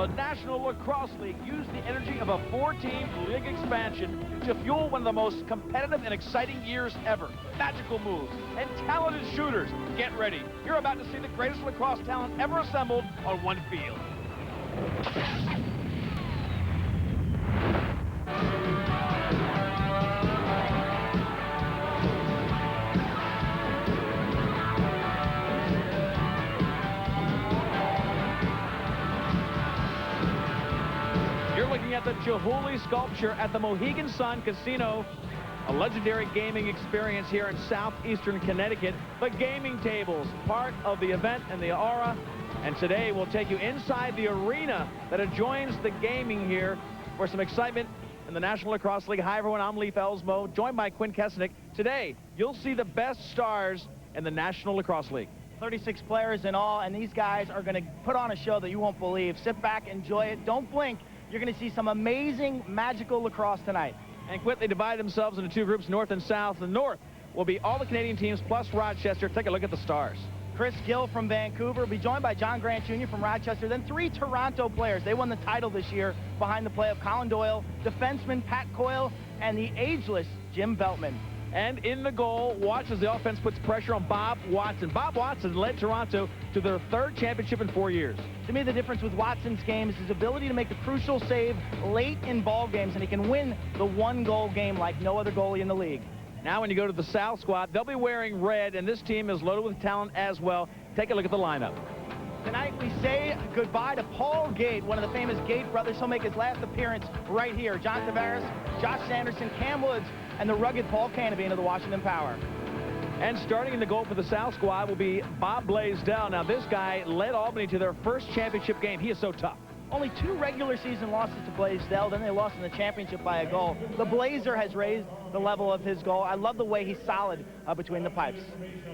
The National Lacrosse League used the energy of a 4-team league expansion to fuel one of the most competitive and exciting years ever. Magical moves and talented shooters. Get ready. You're about to see the greatest lacrosse talent ever assembled on one field. At the Chihuly sculpture at the Mohegan Sun Casino, a legendary gaming experience here in southeastern Connecticut. The gaming tables, part of the event and the aura, and today we'll take you inside the arena that adjoins the gaming here for some excitement in the National Lacrosse League. Hi everyone, I'm Leif Elsmo, joined by Quinn Kesnick. Today, you'll see the best stars in the National Lacrosse League. 36 players in all, and these guys are going to put on a show that you won't believe. Sit back, enjoy it, don't blink. You're going to see some amazing, magical lacrosse tonight. And Quint, they divide themselves into two groups, North and South. The North will be all the Canadian teams plus Rochester. Take a look at the stars. Chris Gill from Vancouver will be joined by John Grant Jr. from Rochester. Then 3 Toronto players. They won the title this year behind the play of Colin Doyle, defenseman Pat Coyle, and the ageless Jim Veltman. And in the goal, watch as the offense puts pressure on Bob Watson. Bob Watson led Toronto to their 3rd championship in 4 years. To me, the difference with Watson's game is his ability to make the crucial save late in ball games, and he can win the 1-goal game like no other goalie in the league. Now when you go to the South squad, they'll be wearing red, and this team is loaded with talent as well. Take a look at the lineup. Tonight we say goodbye to Paul Gait, one of the famous Gait brothers. He'll make his last appearance right here. John Tavares, Josh Sanderson, Cam Woods, and the rugged Paul Canavine of the Washington Power. And starting in the goal for the South squad will be Bob Blaisdell. Now this guy led Albany to their 1st championship game. He is so tough. Only 2 regular season losses to Blaisdell, then they lost in the championship by a goal. The Blazer has raised the level of his goal. I love the way he's solid between the pipes.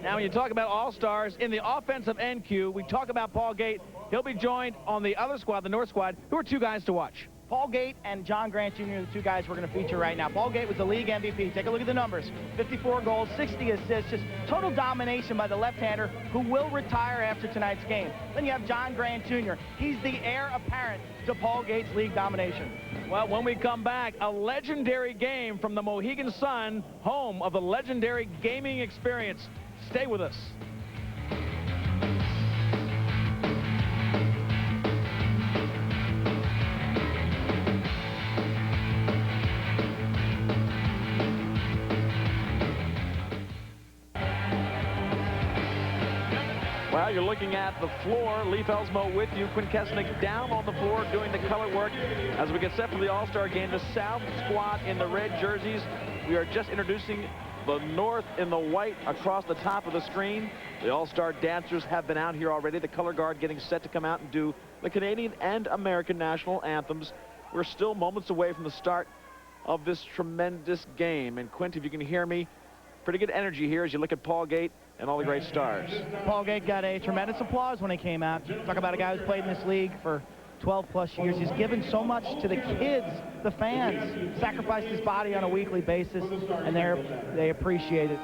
Now when you talk about all-stars in the offensive NQ, we talk about Paul Gait. He'll be joined on the other squad, the North squad, who are 2 guys to watch. Paul Gait and John Grant Jr. are the 2 guys we're going to feature right now. Paul Gait was the league MVP. Take a look at the numbers. 54 goals, 60 assists, just total domination by the left-hander who will retire after tonight's game. Then you have John Grant Jr. He's the heir apparent to Paul Gait's league domination. Well, when we come back, a legendary game from the Mohegan Sun, home of the legendary gaming experience. Stay with us. Well, you're looking at the floor. Leif Elsmo with you. Quinn Kesnick down on the floor doing the color work as we get set for the All-Star game. The South squad in the red jerseys. We are just introducing the North in the white across the top of the screen. The All-Star dancers have been out here already. The color guard getting set to come out and do the Canadian and American national anthems. We're still moments away from the start of this tremendous game. And Quint, if you can hear me, pretty good energy here as you look at Paul Gait and all the great stars. Paul Gait got a tremendous applause when he came out. Talk about a guy who's played in this league for 12+ years. He's given so much to the kids, the fans, sacrificed his body on a weekly basis, and they appreciate it.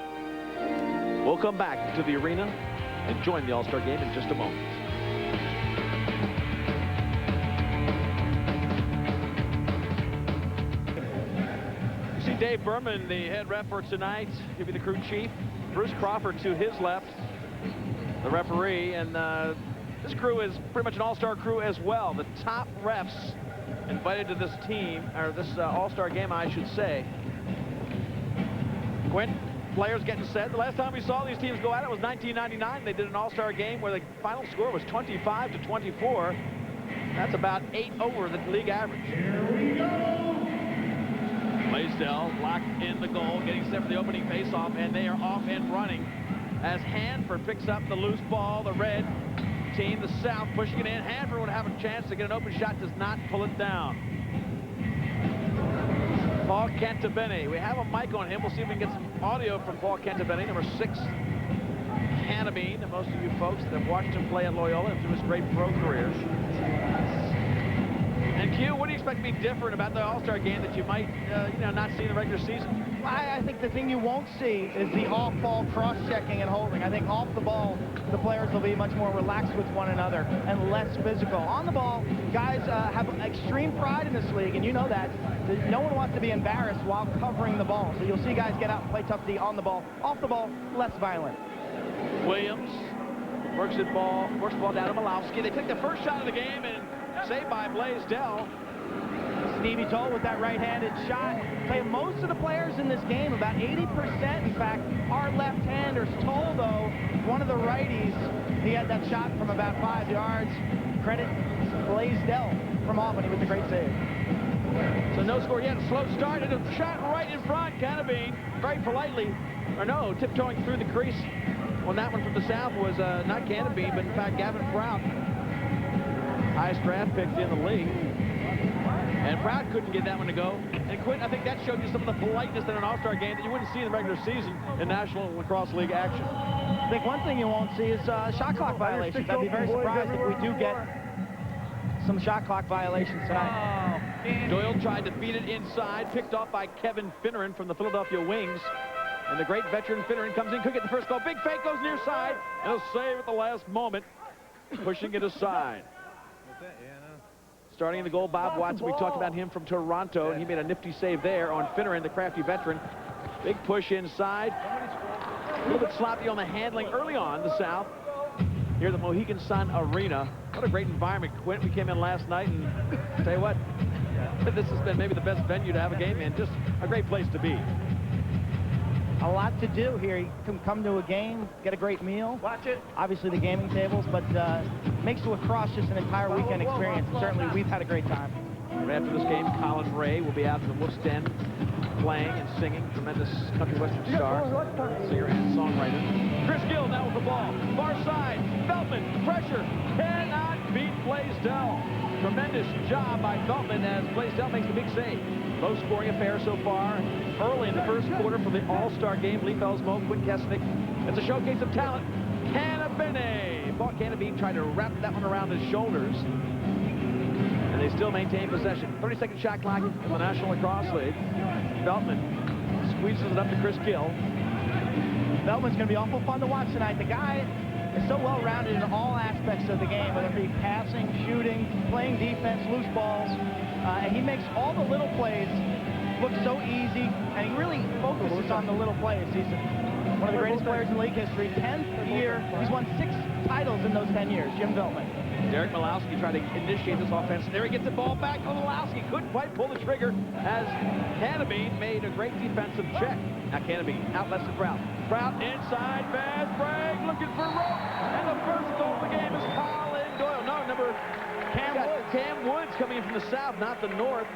We'll come back to the arena and join the All-Star game in just a moment. You see Dave Berman, the head ref for tonight. He'll be the crew chief. Bruce Crawford to his left, the referee, and this crew is pretty much an all-star crew as well. The top refs invited to this team, or this all-star game, I should say. Quint, players getting set. The last time we saw these teams go at it was 1999. They did an all-star game where the final score was 25-24. That's about 8 over the league average. Here we go. Blaisdell locked in the goal, getting set for the opening faceoff, and they are off and running as Hanford picks up the loose ball. The red team, the South, pushing it in. Hanford would have a chance to get an open shot, does not pull it down. Paul Cantabene, we have a mic on him. We'll see if we can get some audio from Paul Cantabene, number 6 Canabine. Most of you folks that have watched him play at Loyola and through his great pro career. And Q, what do you expect to be different about the All-Star game that you might, not see in the regular season? I think the thing you won't see is the off-ball cross-checking and holding. I think off the ball, the players will be much more relaxed with one another and less physical. On the ball, guys have extreme pride in this league, and you know that. No one wants to be embarrassed while covering the ball. So you'll see guys get out and play tough D on the ball. Off the ball, less violent. Williams works the ball down to Malowski. They take the first shot of the game and saved by Blaisdell. Stevie Toll with that right-handed shot. Most of the players in this game, about 80% in fact, are left-handers. Toll, though, one of the righties, he had that shot from about 5 yards. Credit Blaisdell from Albany with the great save. So no score yet. A slow start and a shot right in front. Canabine very politely, tiptoeing through the crease. Well, that one from the south was not Canabine, but in fact Gavin Prout. Highest draft pick in the league. And Prout couldn't get that one to go. And Quentin, I think that showed you some of the politeness in an All-Star game that you wouldn't see in the regular season in National Lacrosse League action. I think one thing you won't see is shot clock violations. I'd be very surprised if we do get some shot clock violations tonight. Doyle tried to feed it inside, picked off by Kevin Finneran from the Philadelphia Wings. And the great veteran Finneran comes in, could get the first goal. Big fake, goes near side, and a save at the last moment, pushing it aside. Starting in the goal, Bob Watson. We talked about him from Toronto, and he made a nifty save there on Finneran, the crafty veteran. Big push inside. A little bit sloppy on the handling early on, the South. Here at the Mohegan Sun Arena. What a great environment, Quint. We came in last night, and tell you what, this has been maybe the best venue to have a game in. Just a great place to be. A lot to do here. You can come to a game, get a great meal. Watch it. Obviously the gaming tables, but makes lacrosse just an entire weekend experience. And certainly we've had a great time. Right after this game, Colin Ray will be out in the Wolf's Den playing and singing. Tremendous country western star, singer and songwriter. Chris Gill now with the ball. Far side. Feldman, pressure. Cannot beat Blaisdell. Tremendous job by Feldman as Blaisdell makes the big save. Low-scoring affair so far. Early in the first quarter from the All-Star game, Leif Elsmo, Quinn Kesnick. It's a showcase of talent. Canabine. Paul Canabine tried to wrap that one around his shoulders. And they still maintain possession. 30-second shot clock in the National Lacrosse League. Feldman squeezes it up to Chris Gill. Feldman's going to be awful fun to watch tonight. The guy is so well-rounded in all aspects of the game, whether it be passing, shooting, playing defense, loose balls. And he makes all the little plays look so easy, and he really focuses on the little plays. He's one of the greatest players in league history. 10th year. He's won 6 titles in those 10 years, Jim Feldman. Derek Malowski tried to initiate this offense. There he gets the ball back. Malowski couldn't quite pull the trigger as Canabine made a great defensive check. Now Canabine outlets to Prout. Prout inside, fast break, looking for rope. And the first goal of the game is Colin Doyle. No, number Cam Woods coming in from the south, not the north.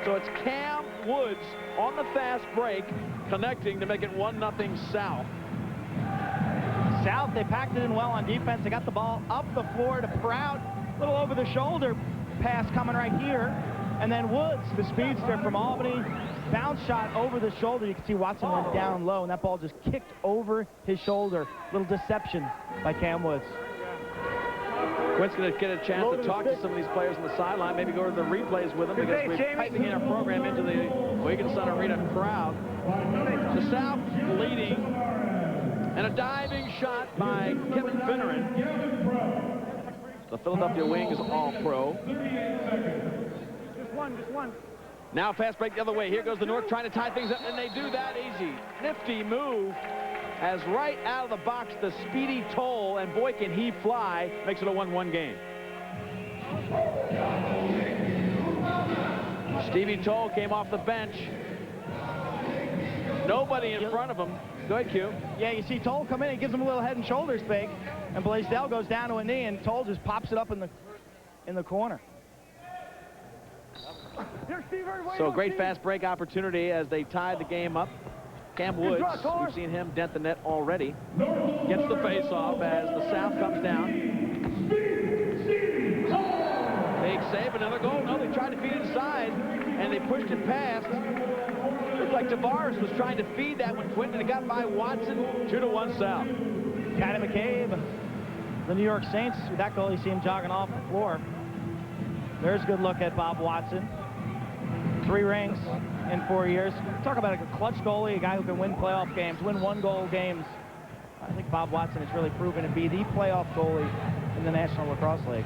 So it's Cam Woods on the fast break, connecting to make it 1-0 South. South, they packed it in well on defense. They got the ball up the floor to Prout. A little over-the-shoulder pass coming right here. And then Woods, the speedster from Albany, bounce shot over the shoulder. You can see Watson went down low, and that ball just kicked over his shoulder. Little deception by Cam Woods. Quint's going to get a chance to talk to some of these players on the sideline, maybe go to the replays with them, because we're piping in our program into the Mohegan Sun Arena crowd. The South leading, and a diving shot by Kevin Finneran. The Philadelphia Wings All-Pro. Just one. Now fast break the other way. Here goes the North trying to tie things up, and they do that easy. Nifty move. As right out of the box, the speedy Toll, and boy can he fly, makes it a 1-1 game. Stevie Toll came off the bench. Nobody in front of him. Go ahead, Q. Yeah, you see Toll come in, he gives him a little head and shoulders fake, and Blaisdell goes down to a knee, and Toll just pops it up in the corner. So great fast break opportunity as they tie the game up. Cam Woods, we've seen him dent the net already. Gets the face-off as the South comes down. Big save, another goal. No, they tried to feed inside, and they pushed it past. Looked like Tavares was trying to feed that one, Quinton, and it got by Watson. 2-1 South. Caddy McCabe, the New York Saints, with that goal, you see him jogging off the floor. There's a good look at Bob Watson. 3 rings in 4 years. Talk about a clutch goalie, a guy who can win playoff games, win 1-goal games. I think Bob Watson has really proven to be the playoff goalie in the National Lacrosse League.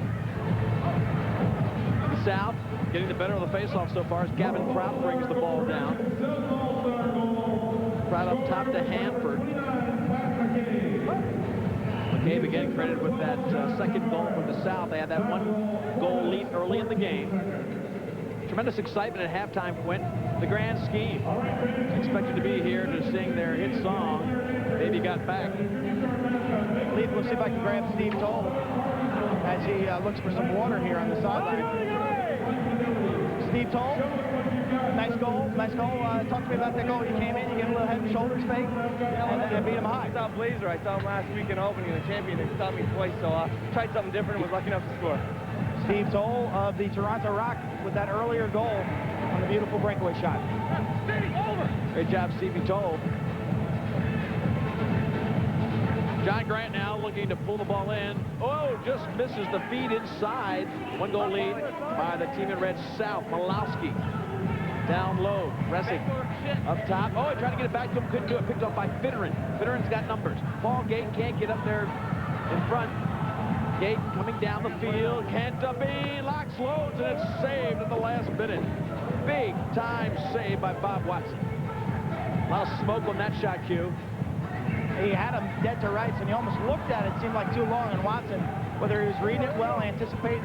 The South getting the better of the faceoff so far as Gavin Prout brings the ball down. Prout up top to Hanford. McCabe again credited with that second goal from the South. They had that 1-goal lead early in the game. Tremendous excitement at halftime, Quint. The grand scheme. Expected to be here to sing their hit song, Baby Got Back. Leaf, we'll see if I can grab Steve Toll as he looks for some water here on the sideline. Steve Toll, nice goal, nice goal. Talk to me about that goal. You came in, you gave a little head and shoulders fake, and then beat him high. I saw Blazer. I saw him last week in Albany in the champion. They stopped me twice, so I tried something different and was lucky enough to score. Steve Toll of the Toronto Rock with that earlier goal on the beautiful breakaway shot. Great job, Stevie Toll. John Grant now looking to pull the ball in. Oh, just misses the feed inside. 1-goal lead by the team in red South. Malowski down low. Ressing up top. Oh, he tried to get it back to him. Couldn't do it. Picked up by Fitterin. Fitterin got numbers. Paul Gait can't get up there in front. Gait coming down the field. Can't be. Locks loads, and it's saved at the last minute. Big time save by Bob Watson. A lot of smoke on that shot, Q. He had him dead to rights, and he almost looked at it. Seemed like too long, and Watson, whether he was reading it well, anticipating,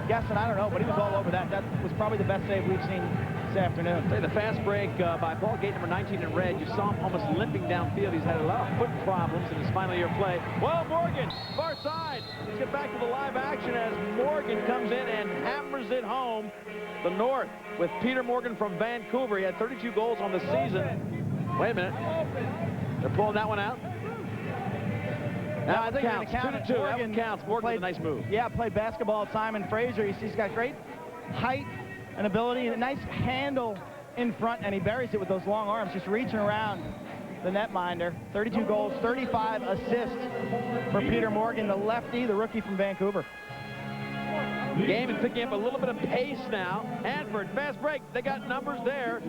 guessing, I don't know, but he was all over that. That was probably the best save we've seen this afternoon. The fast break by Paul Gait, number 19 in red. You saw him almost limping downfield. He's had a lot of foot problems in his final year play. Well, Morgan, far side. Let's get back to the live action as Morgan comes in and hammers it home. The North with Peter Morgan from Vancouver. He had 32 goals on the season. Wait a minute. They're pulling that one out. No, I think counts. 2-2. That one counts. Morgan with a nice move. Yeah, played basketball at Simon Fraser. He's got great height and ability and a nice handle in front, and he buries it with those long arms, just reaching around the netminder. 32 goals, 35 assists for Peter Morgan, the lefty, the rookie from Vancouver. Game is picking up a little bit of pace now. Hanford, fast break. They got numbers there.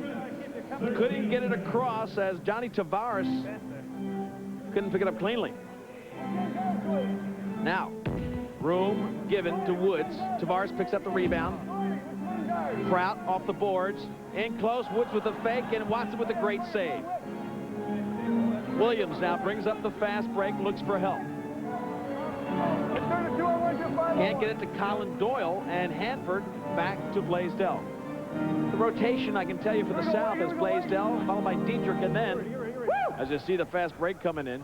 Couldn't get it across as Johnny Tavares couldn't pick it up cleanly. Now, room given to Woods. Tavares picks up the rebound. Prout off the boards. In close, Woods with a fake, and Watson with a great save. Williams now brings up the fast break, looks for help. Can't get it to Colin Doyle, and Hanford back to Blaisdell. The rotation, I can tell you, for the South is Blaisdell, followed by Dietrich, and then, as you see the fast break coming in,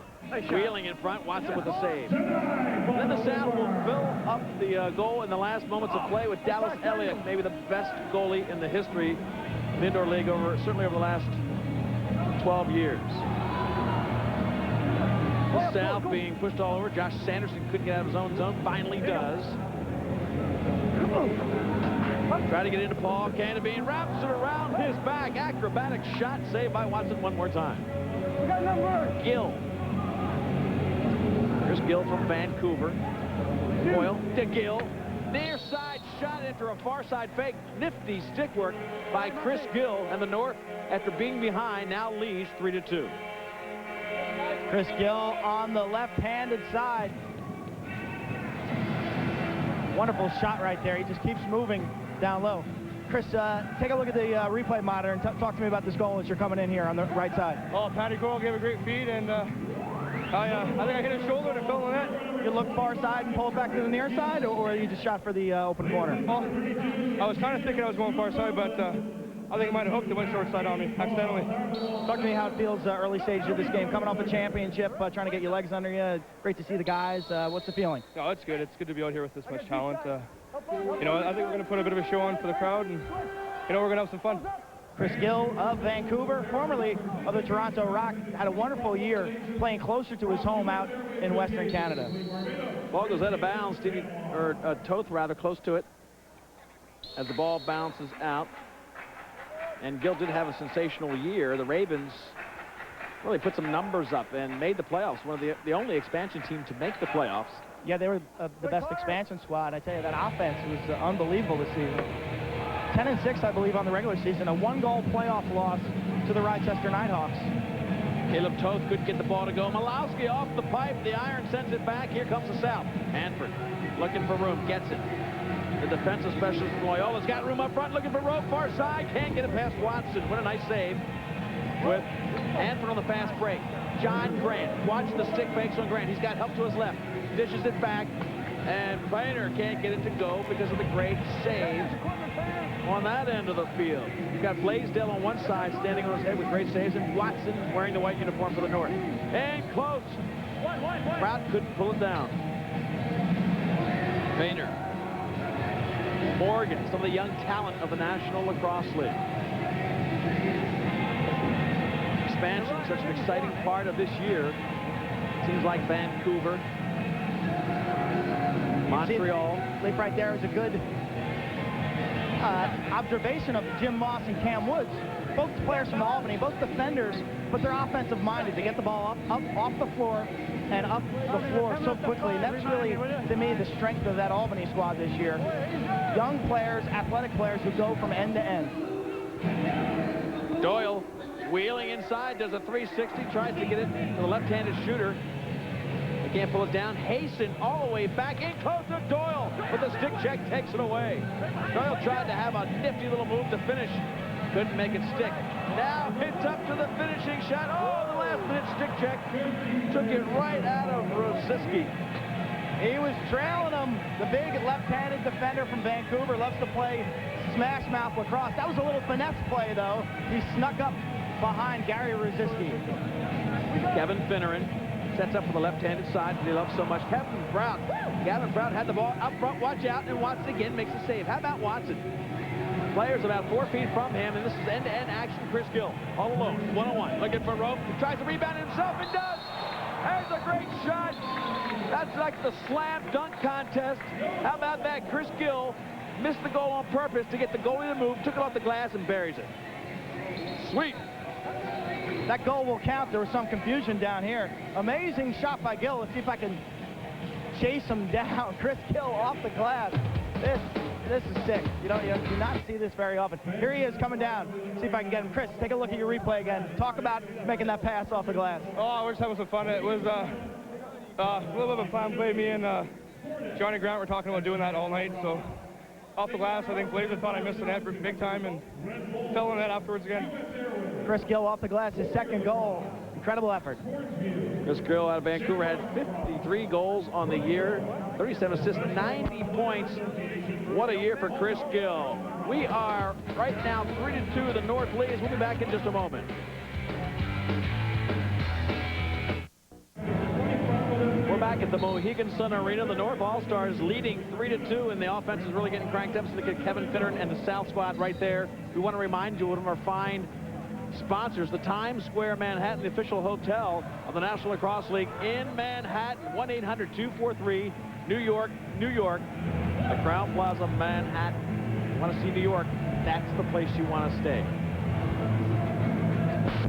wheeling in front, Watson with a save. Then the South will fill up the goal in the last moments of play with Dallas Elliott, maybe the best goalie in the history of the indoor league, certainly over the last 12 years. The South being pushed all over. Josh Sanderson couldn't get out of his own zone, finally does. Try to get into Paul Canabine, wraps it around his back. Acrobatic shot, saved by Watson one more time. Gill. There's Gill from Vancouver. Boyle to Gill. Near side shot after a far side fake. Nifty stick work by Chris Gill, and the North, after being behind, now leads 3-2. Chris Gill on the left-handed side. Wonderful shot right there. He just keeps moving down low. Chris, take a look at the replay monitor and talk to me about this goal as you're coming in here on the right side. Oh, Patty Coyle gave a great feed, and I think I hit his shoulder and it fell in the net. You look far side and pull it back to the near side, or you just shot for the open corner? Well, I was kind of thinking I was going far side, but I think it might have hooked. It went short side on me accidentally. Talk to me how it feels early stages of this game. Coming off a championship, trying to get your legs under you. Great to see the guys. What's the feeling? No, it's good. It's good to be out here with this much talent. You know, I think we're going to put a bit of a show on for the crowd, and, you know, we're going to have some fun. Chris Gill of Vancouver, formerly of the Toronto Rock, had a wonderful year playing closer to his home out in Western Canada. Ball goes out of bounds, Toth rather, close to it, as the ball bounces out. And Gill did have a sensational year. The Ravens really put some numbers up and made the playoffs. One of the only expansion team to make the playoffs. Yeah, they were the best expansion squad. I tell you, that offense was unbelievable this season. 10-6, I believe, on the regular season. A 1-goal playoff loss to the Rochester Knighthawks. Caleb Toth couldn't get the ball to go. Malowski off the pipe. The iron sends it back. Here comes the South. Hanford looking for room. Gets it. The defensive specialist from Loyola's got room up front. Looking for rope. Far side. Can't get it past Watson. What a nice save with Hanford on the fast break. John Grant. Watch the stick fakes on Grant. He's got help to his left. Dishes it back. And Painter can't get it to go because of the great save on that end of the field. You've got Blaisdell on one side standing on his head with great saves, and Watson wearing the white uniform for the North. And close. Prout couldn't pull it down. Painter. Morgan, some of the young talent of the National Lacrosse League. Expansion, such an exciting part of this year. Teams like Vancouver, Montreal. Leap right there is a good observation of Jim Moss and Cam Woods. Both players from Albany, both defenders, but they're offensive minded. They get the ball up off the floor and up the floor so quickly. And that's really, to me, the strength of that Albany squad this year. Young players, athletic players who go from end to end. Doyle wheeling inside, does a 360, tries to get it to the left-handed shooter. They can't pull it down. Hasten all the way back in close to Doyle, but the stick check takes it away. Doyle tried to have a nifty little move to finish. Couldn't make it stick. Now it's up to the finishing shot. Oh, the last-minute stick check took it right out of Rosiski. He was trailing him. The big left-handed defender from Vancouver loves to play smash mouth lacrosse. That was a little finesse play, though. He snuck up behind Gary Rosiski. Kevin Finneran sets up for the left-handed side that he loves so much. Gavin Prout had the ball up front. Watch out, and Watson again makes a save. How about Watson? Players about 4 feet from him, and this is end-to-end action. Chris Gill all alone, one-on-one, looking for rope. He tries to rebound himself and does. There's a great shot. That's like the slam dunk contest. How about that? Chris Gill missed the goal on purpose to get the goalie to move, took it off the glass, and buries it. Sweet. That goal will count. There was some confusion down here. Amazing shot by Gill. Let's see if I can chase him down. Chris Gill off the glass. This is sick. You do not see this very often. Here he is coming down. See if I can get him. Chris, take a look at your replay again. Talk about making that pass off the glass. Oh, we're just having some fun. It was a little bit of a fun play. Me and Johnny Grant were talking about doing that all night. So off the glass, I think Blazer thought I missed the net big time and fell in the net afterwards again. Chris Gill off the glass, his second goal. Incredible effort. Chris Gill out of Vancouver had 53 goals on the year, 37 assists, 90 points. What a year for Chris Gill. We are right now 3-2 the North leads. We'll be back in just a moment. We're back at the Mohegan Sun Arena. The North All-Stars leading 3-2, and the offense is really getting cranked up. So they get Kevin Finneran and the South squad right there. We want to remind you of our fine sponsors, the Times Square Manhattan, the official hotel of the National Lacrosse League in Manhattan. 1-800-243 New York, New York. The Crown Plaza, Manhattan. Want to see New York? That's the place you want to stay.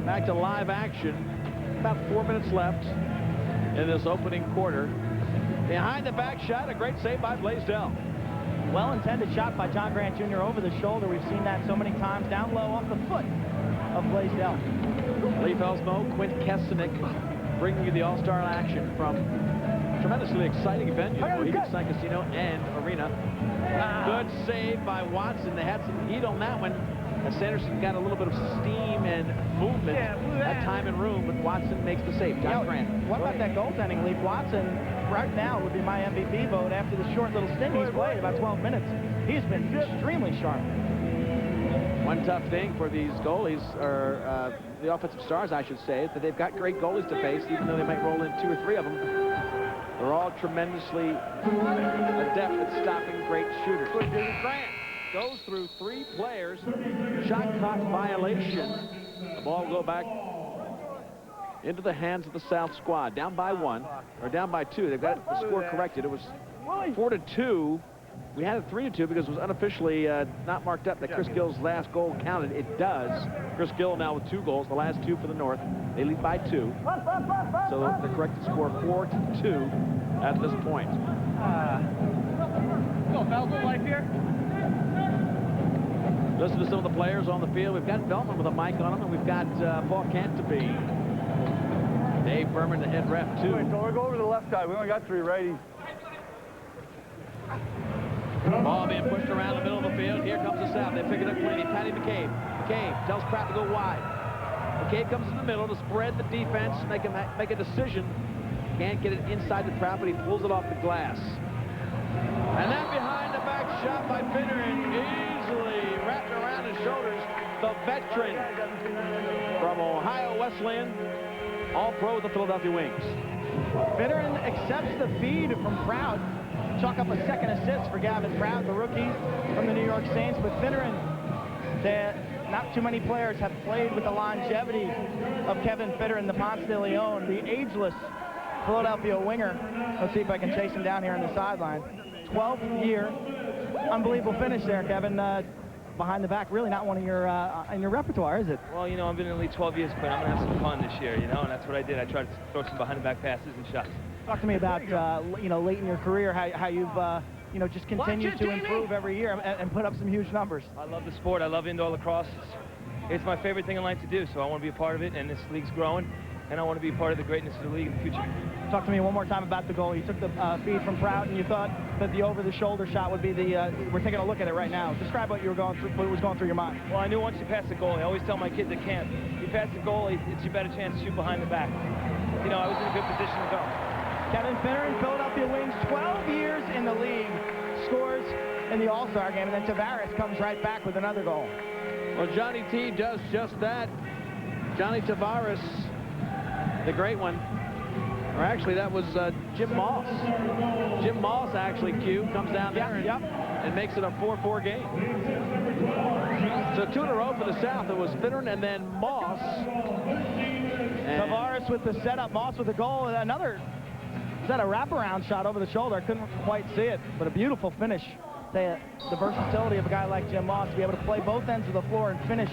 Back to live action. About 4 minutes left in this opening quarter. Behind the back shot, a great save by Blaisdell. Well-intended shot by John Grant Jr. over the shoulder. We've seen that so many times. Down low off the foot of Blaisdell. Lee Felsmo, Quint Kestenik bringing you the all-star action from tremendously exciting venue, Mohegan Sun Casino and Arena. Good save by Watson. They had some heat on that one, as Sanderson got a little bit of steam and movement at time and room, but Watson makes the save. John Grant. What about that goaltending, Lee? Watson, right now, would be my MVP vote after the short little stint he's played, about 12 minutes. He's been extremely sharp. One tough thing for these goalies, or the offensive stars, I should say, is that they've got great goalies to face, even though they might roll in 2 or 3 of them. They're all tremendously adept at stopping great shooters. Grant goes through 3 players. Shot clock violation. The ball will go back into the hands of the South squad. Down by 1, or down by 2. They've got the score corrected. It was 4-2 We had it 3-2 because it was unofficially not marked up that Chris Gill's last goal counted. It does. Chris Gill now with 2 goals, the last 2 for the North. They lead by 2. So the corrected score 4-2 at this point. Go, Veltman life here. Listen to some of the players on the field. We've got Veltman with a mic on him, and we've got Paul Canterbury. Dave BERMAN, the head ref, too. Wait, so we'll go over to the left side. We only got 3 righties. Ball being pushed around the middle of the field. Here comes the South. They pick it up cleanly. Patty McCabe. McCabe tells Pratt to go wide. McCabe comes in the middle to spread the defense, make a decision. Can't get it inside the Pratt, but he pulls it off the glass. And that behind the back shot by Finneran, easily wrapped around his shoulders. The veteran from Ohio Wesleyan, all-pro with the Philadelphia Wings. Finneran accepts the feed from Proud. Chalk up a second assist for Gavin Proud, the rookie from the New York Saints. But Finneran, not too many players have played with the longevity of Kevin Finneran, the Ponce de Leon, the ageless Philadelphia winger. Let's see if I can chase him down here on the sideline. 12th year. Unbelievable finish there, Kevin. Behind the back, really not one of your in your repertoire, is it? Well, you know, I've been in the league 12 years, but I'm going to have some fun this year, you know, and that's what I did. I tried to throw some behind-the-back passes and shots. Talk to me about, you know, late in your career, how you've, you know, just continued to improve every year and put up some huge numbers. I love the sport. I love indoor lacrosse. It's my favorite thing in life to do, so I want to be a part of it, and this league's growing, and I want to be a part of the greatness of the league in the future. Talk to me one more time about the goal. You took the feed from Prout, and you thought that the over-the-shoulder shot would be the, we're taking a look at it right now. Describe what you were going through, what was going through your mind. Well, I knew once you pass the goal, I always tell my kids at camp, you pass the goal, it's your better chance to shoot behind the back. You know, I was in a good position to go. Kevin Finneran, Philadelphia Wings, 12 years in the league, scores in the All-Star game, and then Tavares comes right back with another goal. Well, Johnny T does just that. Johnny Tavares, the great one. Or actually, that was Jim Moss. Jim Moss, actually, Q, comes down there and makes it a 4-4 game. So 2 in a row for the South. It was Finneran and then Moss. And Tavares with the setup, Moss with the goal, and another. Is that a wraparound shot over the shoulder? I couldn't quite see it, but a beautiful finish. The versatility of a guy like Jim Moss to be able to play both ends of the floor and finish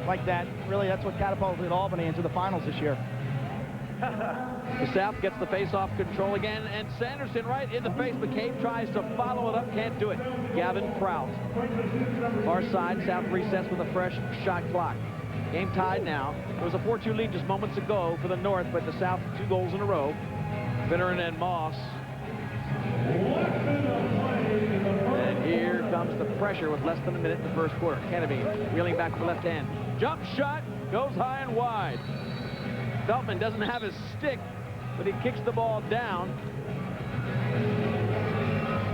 like that, really, that's what catapulted Albany into the finals this year. The South gets the face-off control again, and Sanderson right in the face. McCabe tries to follow it up, can't do it. Gavin Prout. Far side, South resets with a fresh shot clock. Game tied now. It was a 4-2 lead just moments ago for the North, but the South 2 goals in a row. Finneran and Moss. And here comes the pressure with less than a minute in the first quarter. Kennedy wheeling back with the left hand. Jump shot goes high and wide. Veltman doesn't have his stick, but he kicks the ball down.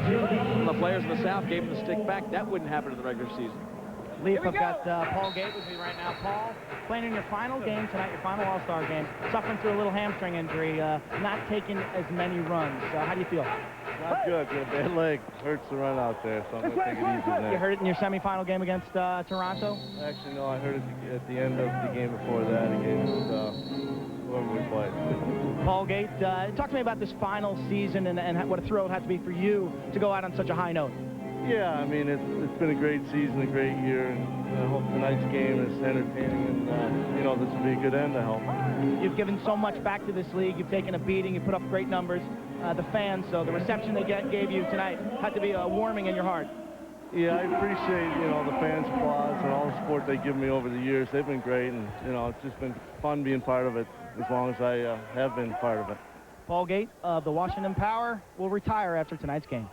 One of the players in the South gave him the stick back. That wouldn't happen in the regular season. Leaf, I've got Paul Gait with me right now. Paul, playing in your final game tonight, your final All-Star game, suffering through a little hamstring injury, not taking as many runs. How do you feel? Not good. Got a bad leg. Hurts to run out there, so I'm going to take it easy now. You heard it in your semifinal game against Toronto? Actually, no, I heard it at the end of the game before that against whoever we played. Paul Gait, talk to me about this final season and what a thrill it had to be for you to go out on such a high note. Yeah, I mean, it's been a great season, a great year, and I hope tonight's game is entertaining, and, you know, this will be a good end, I hope. You've given so much back to this league. You've taken a beating. You put up great numbers. The fans, so the reception they gave you tonight had to be warming in your heart. Yeah, I appreciate, you know, the fans' applause and all the support they give me over the years. They've been great, and, you know, it's just been fun being part of it as long as I have been part of it. Paul Gait of the Washington Power will retire after tonight's game.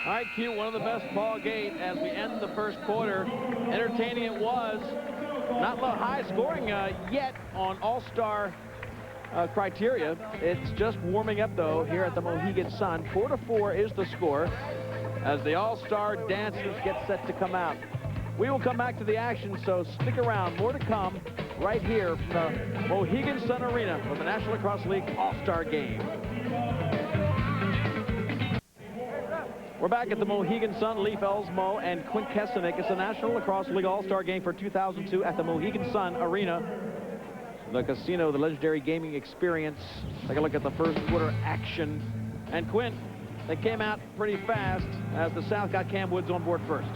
All right, Q, one of the best, Paul Gait, as we end the first quarter. Entertaining it was. Not high scoring yet on all-star criteria. It's just warming up, though, here at the Mohegan Sun. 4-4 is the score as the all-star dancers get set to come out. We will come back to the action, so stick around. More to come right here from the Mohegan Sun Arena for the National Lacrosse League All-Star Game. We're back at the Mohegan Sun. Leif Elsmo and Quint Kessenich. It's the National Lacrosse League All-Star Game for 2002 at the Mohegan Sun Arena. The casino, the legendary gaming experience. Take a look at the first quarter action. And Quint, they came out pretty fast as the South got Cam Woods on board first.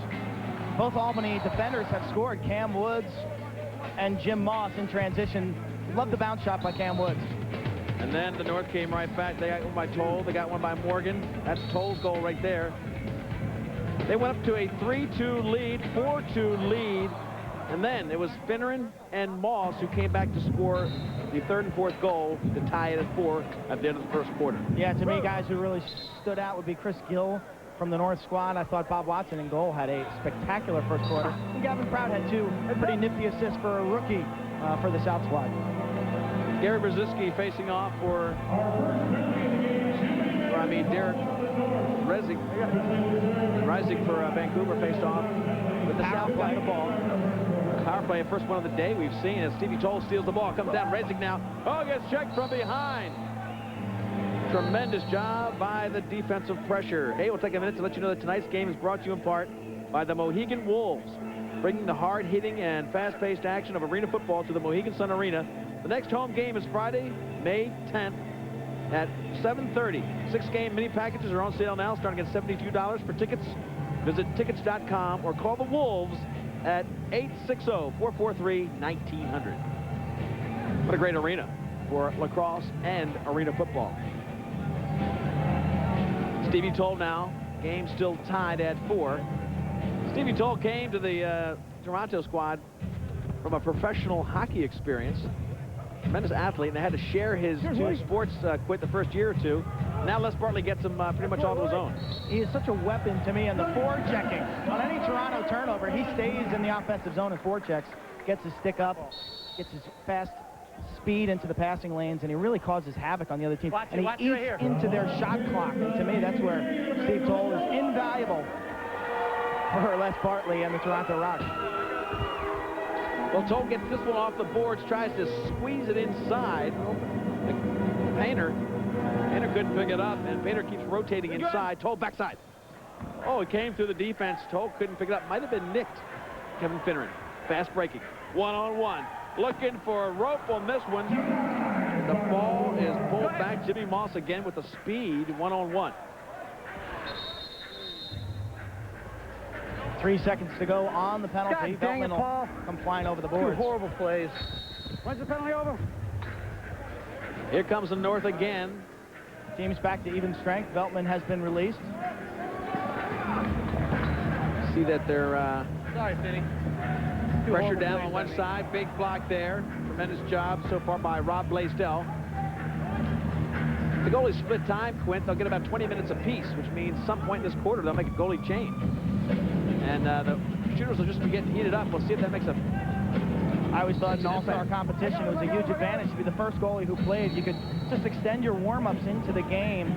Both Albany defenders have scored. Cam Woods and Jim Moss in transition. Love the bounce shot by Cam Woods. And then the North came right back. They got one by Toll. They got one by Morgan. That's Toll's goal right there. They went up to a 3-2 lead, 4-2 lead. And then it was Finneran and Moss who came back to score the third and fourth goal to tie it at 4 at the end of the first quarter. Yeah, to me, guys who really stood out would be Chris Gill from the North squad. I thought Bob Watson in goal had a spectacular first quarter. And Gavin Proud had 2 pretty nifty assists for a rookie for the South squad. Gary Brzezinski facing off for Derek Reisig for Vancouver faced off with the South got the ball. Power play, first one of the day we've seen as Stevie Toll steals the ball, comes down, Reisig now. Oh, gets checked from behind. Tremendous job by the defensive pressure. Hey, we'll take a minute to let you know that tonight's game is brought to you in part by the Mohegan Wolves, bringing the hard-hitting and fast-paced action of arena football to the Mohegan Sun Arena. The next home game is Friday, May 10th at 7:30. 6-game mini packages are on sale now, starting at $72 for tickets. Visit tickets.com or call the Wolves at 860-443-1900. What a great arena for lacrosse and arena football. Stevie Toll now, game still tied at 4. Stevie Toll came to the Toronto squad from a professional hockey experience. Tremendous athlete, and they had to share his 2 sports quit the first year or 2. Now Les Bartley gets him pretty much all to his own. He is such a weapon to me, and the forechecking. On any Toronto turnover, he stays in the offensive zone and forechecks, gets his stick up, gets his fast speed into the passing lanes, and he really causes havoc on the other team. And he eats into their shot clock, and to me, that's where Steve Toll is invaluable for Les Bartley and the Toronto Rock. Well, Toll gets this one off the boards, tries to squeeze it inside. Painter couldn't pick it up, and Painter keeps rotating inside. Toll backside. Oh, it came through the defense. Toll couldn't pick it up. Might have been nicked. Kevin Finneran, fast breaking. 1-on-1. Looking for a rope on this one. The ball is pulled back. Jimmy Moss again with the speed. 1-on-1. 3 seconds to go on the penalty. Veltman will come flying over the boards. 2 horrible plays. When's the penalty over? Here comes the North again. Team's back to even strength. Veltman has been released. See that they're Sorry, Finny. pressure down on one side. Big block there. Tremendous job so far by Rob Blaisdell. The goalies split time, Quint. They'll get about 20 minutes apiece, which means some point in this quarter they'll make a goalie change. And the shooters will just be getting heated up. We'll see if that makes a... I always thought in all-star competition it was a huge advantage to be the first goalie who played. You could just extend your warm-ups into the game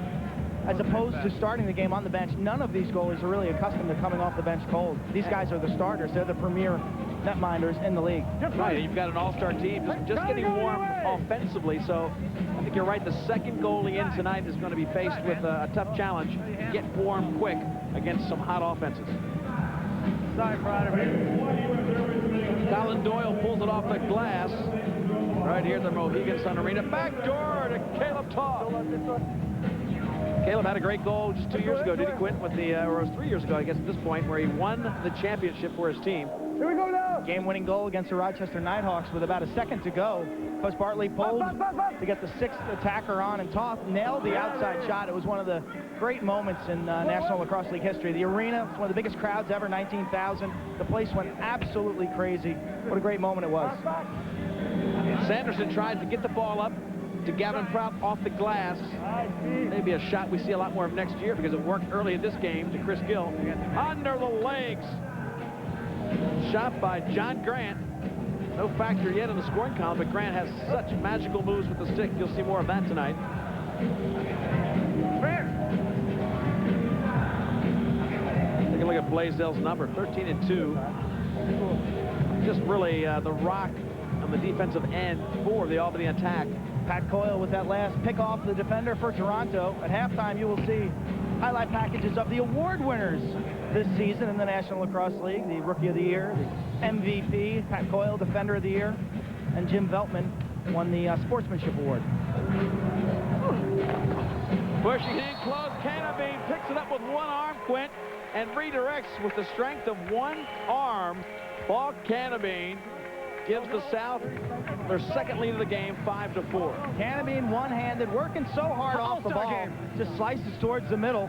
as opposed to starting the game on the bench. None of these goalies are really accustomed to coming off the bench cold. These guys are the starters. They're the premier netminders in the league. Right, you've got an all-star team just getting warm offensively, so I think you're right. The second goalie in tonight is going to be faced with a tough challenge. Get warm quick against some hot offenses. Sorry, Pride. Colin Doyle pulls it off the glass right here at the Mohegan Sun Arena. Back door to Caleb Toth. Caleb had a great goal just 2 years ago, did he, Quint? With the, or it was 3 years ago, I guess, at this point, where he won the championship for his team. Here we go now. Game-winning goal against the Rochester Knighthawks with about a second to go. Coach Bartley pulled to get the 6th attacker on, and Toth nailed the outside shot. It was one of the great moments in National Lacrosse League history. The arena, it's one of the biggest crowds ever, 19,000. The place went absolutely crazy. What a great moment it was. Sanderson tries to get the ball up to Gavin Prout off the glass. Maybe a shot we see a lot more of next year because it worked early in this game to Chris Gill. Under the legs. Shot by John Grant. No factor yet in the scoring column, but Grant has such magical moves with the stick. You'll see more of that tonight. Take a look at Blaisdell's number, 13-2. Just really the rock on the defensive end for the Albany Attack. Pat Coyle with that last pick off the defender for Toronto. At halftime, you will see highlight packages of the award winners this season in the National Lacrosse League. The Rookie of the Year, the MVP, Pat Coyle, Defender of the Year, and Jim Veltman won the Sportsmanship Award. Pushing in close, Canabine with one arm, Quint, and redirects with the strength of one arm. Paul Canabine gives the South their second lead of the game, 5-4. Canabine one-handed, working so hard off the ball, just slices towards the middle.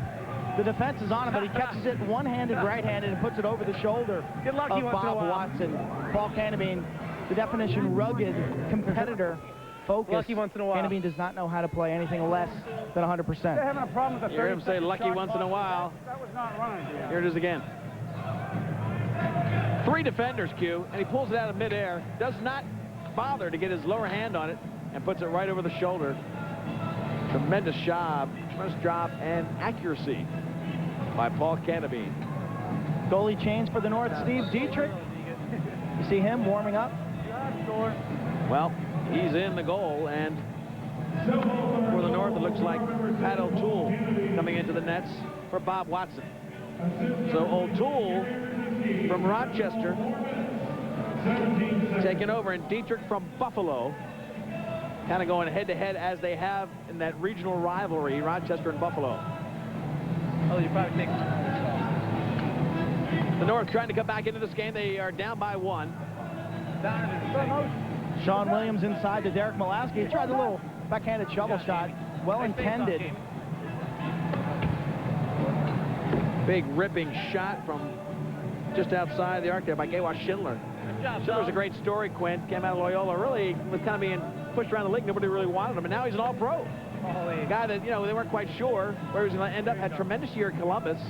The defense is on him, but he catches it one-handed, right-handed, and puts it over the shoulder of Bob Watson. Paul Canabine, the definition rugged competitor, focused. Lucky once in a while. Canabine does not know how to play anything less than 100%. They're having a problem with the You heard him say lucky once in a while. That was not running. Here it is again. 3 defenders, Q, and he pulls it out of midair. Does not bother to get his lower hand on it and puts it right over the shoulder. Tremendous job and accuracy by Paul Canabine. Goalie change for the North, Steve Dietrich. You see him warming up? Well, he's in the goal, and for the North, it looks like Pat O'Toole coming into the nets for Bob Watson. So O'Toole from Rochester taking over, and Dietrich from Buffalo kind of going head-to-head as they have in that regional rivalry, Rochester and Buffalo. Oh, you probably think. The North trying to come back into this game. They are down by 1. Sean Williams inside to Derek Mulaski. He tried a little backhanded shovel shot. Well intended. Big ripping shot from just outside the arc there by GEWAS Schindler. Schindler's a great story, Quint. Came out of Loyola. Really was kind of being pushed around the league. Nobody really wanted him, and now he's an all-pro. A guy that, you know, they weren't quite sure where he was going to end up. Had a tremendous year at Columbus.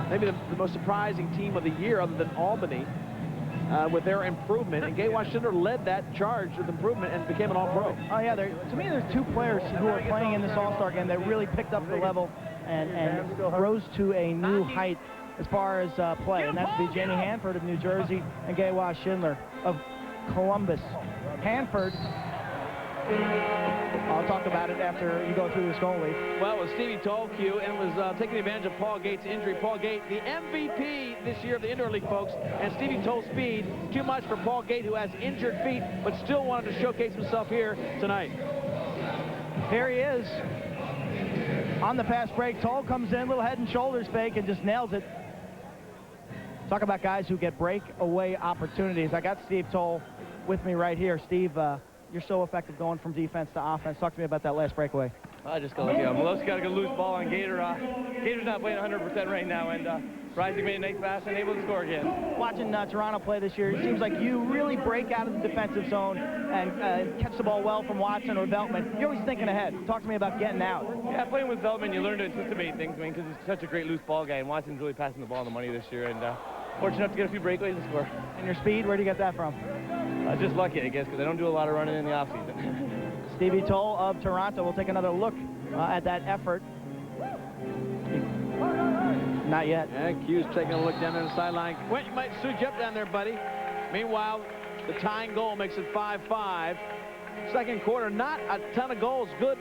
Maybe the most surprising team of the year other than Albany with their improvement. And GEWAS Schindler led that charge with improvement and became an all-pro. Oh, yeah. To me, there's 2 players who are playing in this All-Star game that really picked up the level and rose to a new height as far as play. And that would be Jamie Hanford of New Jersey and GEWAS Schindler of Columbus. Hanford, I'll talk about it after you go through this goalie. Well, it was Stevie Toll, Q, and was taking advantage of Paul Gait's injury. Paul Gait, the MVP this year of the Indoor League, folks, and Stevie Toll's speed, too much for Paul Gait, who has injured feet, but still wanted to showcase himself here tonight. Here he is. On the pass break, Toll comes in, little head and shoulders fake, and just nails it. Talk about guys who get breakaway opportunities. I got Steve Toll with me right here. Steve, you're so effective going from defense to offense. Talk to me about that last breakaway. I just got lucky. Malowski got a good loose ball on Gator. Gator's not playing 100% right now, and Rising made a nice pass and able to score again. Watching Toronto play this year, it seems like you really break out of the defensive zone and catch the ball well from Watson or Veltman. You're always thinking ahead. Talk to me about getting out. Yeah, playing with Veltman, you learn to anticipate things, I mean, because he's such a great loose ball guy, and Watson's really passing the ball on the money this year, and fortunate enough to get a few breakaways and score. And your speed, where do you get that from? Just lucky, I guess, because I don't do a lot of running in the offseason. Stevie Toll of Toronto will take another look at that effort. Not yet. And Q's taking a look down there the sideline. Quint, you might suit you up down there, buddy. Meanwhile, the tying goal makes it 5-5. Second quarter, not a ton of goals. Good,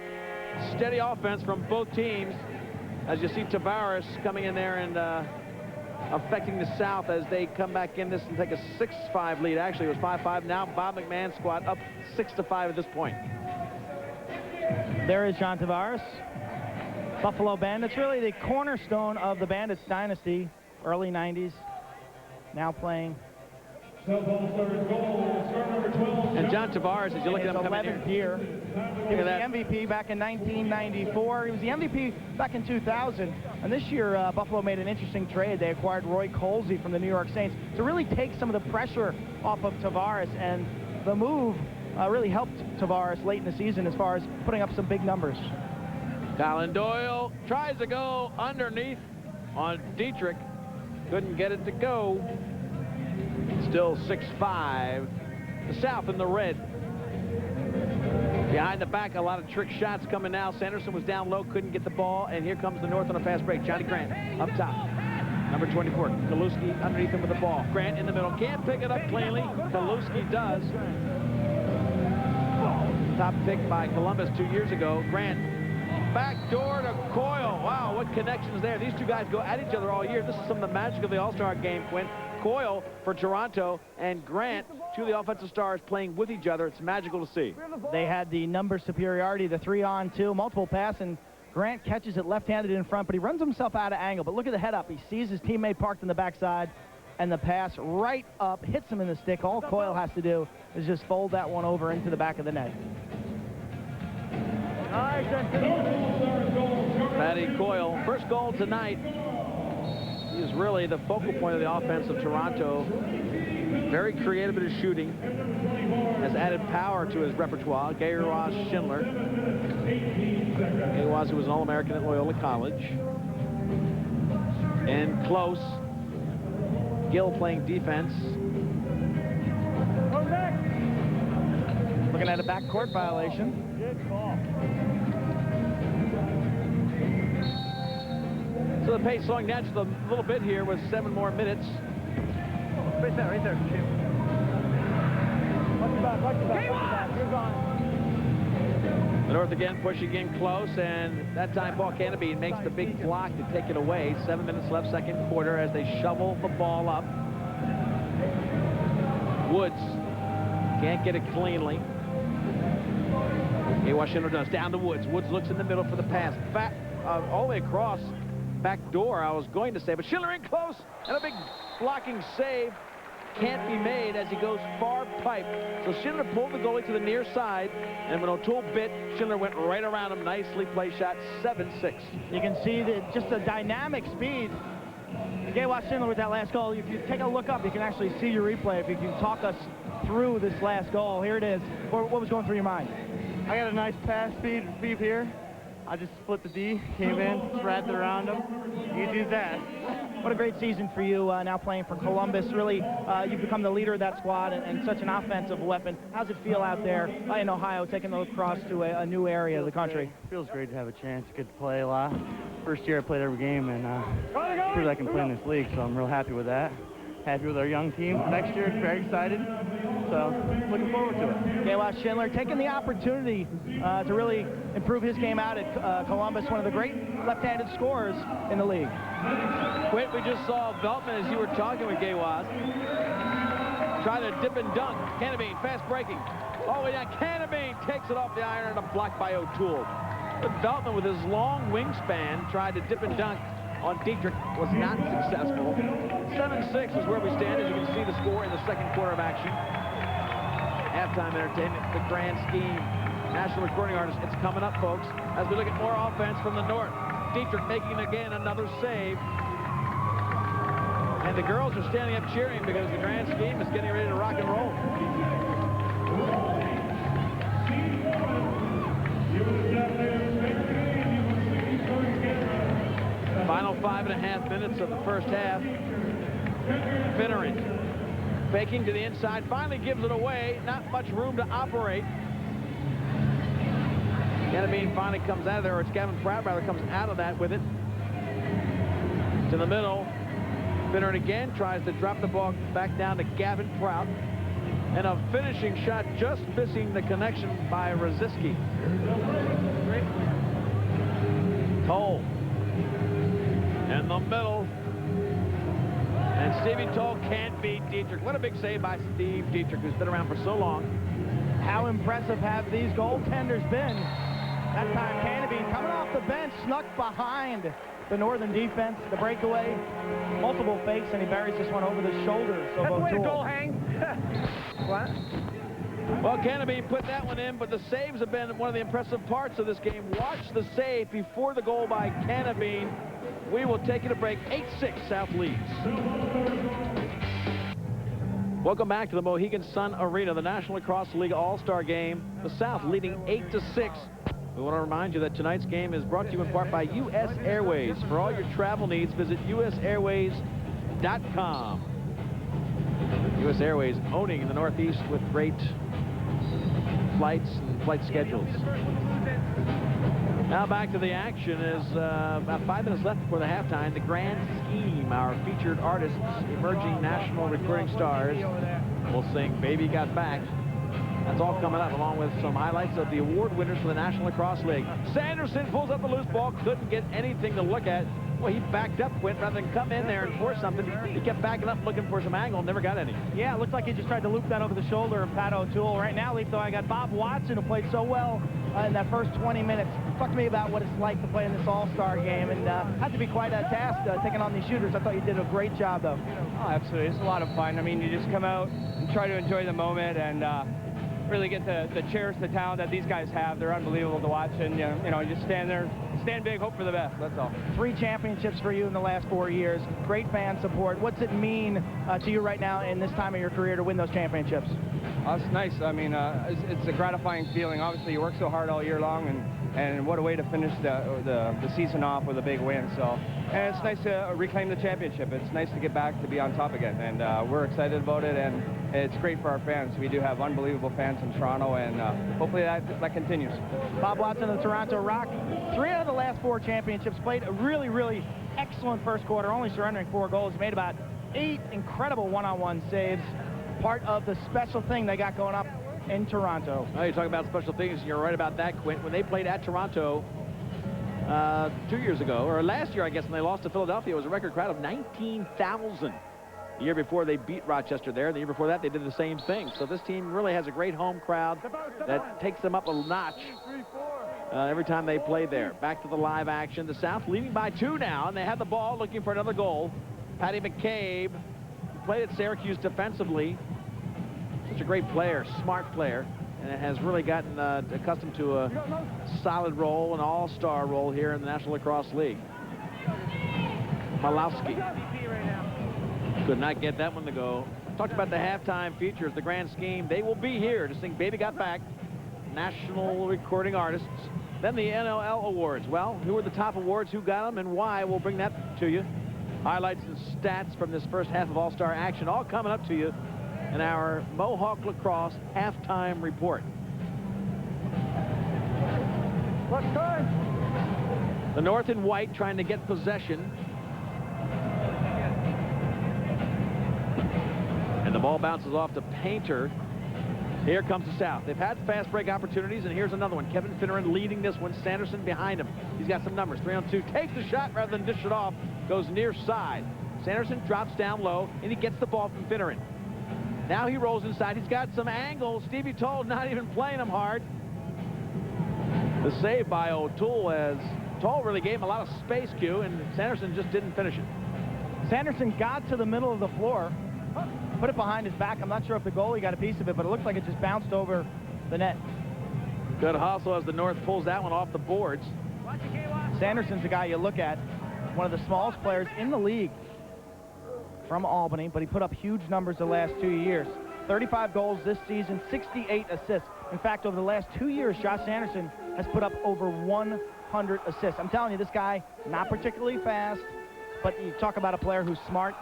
steady offense from both teams. As you see Tavares coming in there and affecting the South as they come back in this and take a 6-5 lead. Actually, it was 5-5. Now Bob McMahon's squad up 6-5 at this point. There is John Tavares. Buffalo Bandits, really the cornerstone of the Bandits dynasty, early 90s, now playing. And John Tavares, as you look at him coming in 11th year. He was the MVP back in 1994. He was the MVP back in 2000. And this year, Buffalo made an interesting trade. They acquired Roy Colsey from the New York Saints to really take some of the pressure off of Tavares. And the move really helped Tavares late in the season as far as putting up some big numbers. Colin Doyle tries to go underneath on Dietrich. Couldn't get it to go. Still 6-5. The South in the red. Behind the back, a lot of trick shots coming now. Sanderson was down low, couldn't get the ball. And here comes the North on a fast break. Johnny Grant up top. Number 24, Kaluski underneath him with the ball. Grant in the middle. Can't pick it up cleanly. Kaluski does. Top pick by Columbus 2 years ago. Grant. Back door to Coyle. Wow, what connections there. These two guys go at each other all year. This is some of the magic of the All-Star game, Quint. Coyle for Toronto and Grant, two of the offensive stars playing with each other. It's magical to see. They had the number superiority, the 3-on-2, multiple passing Grant catches it left-handed in front, but he runs himself out of angle. But look at the head up. He sees his teammate parked in the backside, and the pass right up hits him in the stick. All Coyle has to do is just fold that one over into the back of the net. Matty Coyle, first goal tonight. He is really the focal point of the offense of Toronto. Very creative in his shooting. Has added power to his repertoire. GEWAS Schindler. GEWAS, who was an All-American at Loyola College. And close. Gill playing defense. Looking at a backcourt violation. So the pace slowing down just a little bit here with 7 more minutes. Right there, right there. You're gone. The North again pushing in close, and that time Paul Canabine makes the big block to take it away. 7 minutes left, second quarter, as they shovel the ball up. Woods can't get it cleanly. GEWAS Schindler does. Down to Woods. Woods looks in the middle for the pass. Back, all the way across. Back door, I was going to say, but Schindler in close, and a big blocking save can't be made as he goes far pipe. So Schindler pulled the goalie to the near side, and when O'Toole bit, Schindler went right around him. Nicely play shot, 7-6. You can see just the dynamic speed. GEWAS Schindler with that last goal. If you take a look up, you can actually see your replay. If you can talk us through this last goal, here it is. What was going through your mind? I got a nice pass feed here. I just split the D, came in, wrapped it around him. You do that. What a great season for you now playing for Columbus. Really, you've become the leader of that squad and such an offensive weapon. How's it feel out there in Ohio, taking the lacrosse to a new area of the country? Feels great to have a chance. Good to play a lot. First year I played every game, and proves I can play in this league, so I'm real happy with that. Happy with our young team. Next year, very excited. So, looking forward to it. GEWAS Schindler taking the opportunity to really improve his game out at Columbus, one of the great left-handed scorers in the league. Wait, we just saw Veltman, as you were talking with GEWAS, try to dip and dunk. Canabine, fast breaking. All the way down. Canabine takes it off the iron and a block by O'Toole. But Veltman, with his long wingspan, tried to dip and dunk on Dietrich, was not successful. 7-6 is where we stand, as you can see the score in the second quarter of action. Halftime entertainment, the grand scheme. National recording artist, it's coming up, folks, as we look at more offense from the North. Dietrich making again another save. And the girls are standing up cheering because the grand scheme is getting ready to rock and roll. Final 5.5 minutes of the first half. Finneran faking to the inside, finally gives it away. Not much room to operate. Canabine finally comes out of there, or it's Gavin Pratt rather comes out of that with it. To the middle. Finneran again tries to drop the ball back down to Gavin Prout. And a finishing shot just missing the connection by Rosiski. Toll. In the middle. And Stevie Toll can't beat Dietrich. What a big save by Steve Dietrich, who's been around for so long. How impressive have these goaltenders been? That time Canabine coming off the bench, snuck behind the Northern defense, the breakaway, multiple fakes, and he buries this one over the shoulders of O'Toole. That's the way the goal hangs. What? Well, Canabine put that one in, but the saves have been one of the impressive parts of this game. Watch the save before the goal by Canabine. We will take it a break. 8-6, South leads. Welcome back to the Mohegan Sun Arena, the National Lacrosse League All-Star Game. The South leading 8-6. We want to remind you that tonight's game is brought to you in part by U.S. Airways. For all your travel needs, visit usairways.com. U.S. Airways owning the Northeast with great flights and flight schedules. Now back to the action. Is about 5 minutes left before the halftime. The Grand Scheme, our featured artists, emerging national recording stars, will sing Baby Got Back. That's all coming up, along with some highlights of the award winners for the National Lacrosse League. Sanderson pulls up the loose ball, couldn't get anything to look at. Well, he backed up, Quint, rather than come in there and force something. He kept backing up, looking for some angle, never got any. Yeah, it looked like he just tried to loop that over the shoulder of Pat O'Toole. Right now, Leaf, though, I got Bob Watson, who played so well in that first 20 minutes. Talk to me about what it's like to play in this all-star game, and had to be quite a task taking on these shooters. I thought you did a great job, though. Oh, absolutely. It's a lot of fun. I mean, you just come out and try to enjoy the moment and really get to cherish the talent that these guys have. They're unbelievable to watch, and you know, you just stand there, stand big, hope for the best. That's all. 3 championships for you in the last 4 years. Great fan support. What's it mean to you right now in this time of your career to win those championships? It's nice. I mean, it's a gratifying feeling. Obviously, you work so hard all year long, and what a way to finish the season off with a big win. So, and it's nice to reclaim the championship. It's nice to get back to be on top again, and we're excited about it, and it's great for our fans. We do have unbelievable fans in Toronto, and hopefully that continues. Bob Watson of the Toronto Rock. 3 out of the last 4 championships. Played a really, really excellent first quarter, only surrendering 4 goals. Made about 8 incredible one-on-one saves. Part of the special thing they got going up in Toronto. Oh, you're talking about special things, and you're right about that, Quint. When they played at Toronto 2 years ago, or last year, I guess, when they lost to Philadelphia, it was a record crowd of 19,000. The year before, they beat Rochester there. The year before that, they did the same thing. So this team really has a great home crowd that takes them up a notch every time they play there. Back to the live action. The South leading by 2 now, and they have the ball looking for another goal. Patty McCabe, who played at Syracuse defensively. Such a great player, smart player, and has really gotten accustomed to a solid role, an all-star role here in the National Lacrosse League. Malowski could not get that one to go. Talked about the halftime features, the grand scheme. They will be here to sing Baby Got Back, national recording artists. Then the NLL awards. Well, who are the top awards, who got them, and why? We'll bring that to you. Highlights and stats from this first half of all-star action, all coming up to you in our Mohawk Lacrosse halftime report. What's time? The North in white trying to get possession. And the ball bounces off to Painter. Here comes the South. They've had fast break opportunities, and here's another one. Kevin Finneran leading this one. Sanderson behind him. He's got some numbers. 3-on-2. Takes the shot rather than dish it off. Goes near side. Sanderson drops down low, and he gets the ball from Finneran. Now he rolls inside. He's got some angles. Stevie Toll not even playing him hard. The save by O'Toole, as Toll really gave him a lot of space, Q, and Sanderson just didn't finish it. Sanderson got to the middle of the floor, put it behind his back. I'm not sure if the goalie got a piece of it, but it looks like it just bounced over the net. Good hustle as the North pulls that one off the boards. Sanderson's the guy you look at, one of the smallest players in the league from Albany, but he put up huge numbers the last 2 years. 35 goals this season, 68 assists. In fact, over the last 2 years, Josh Sanderson has put up over 100 assists. I'm telling you, this guy, not particularly fast, but you talk about a player who's smart,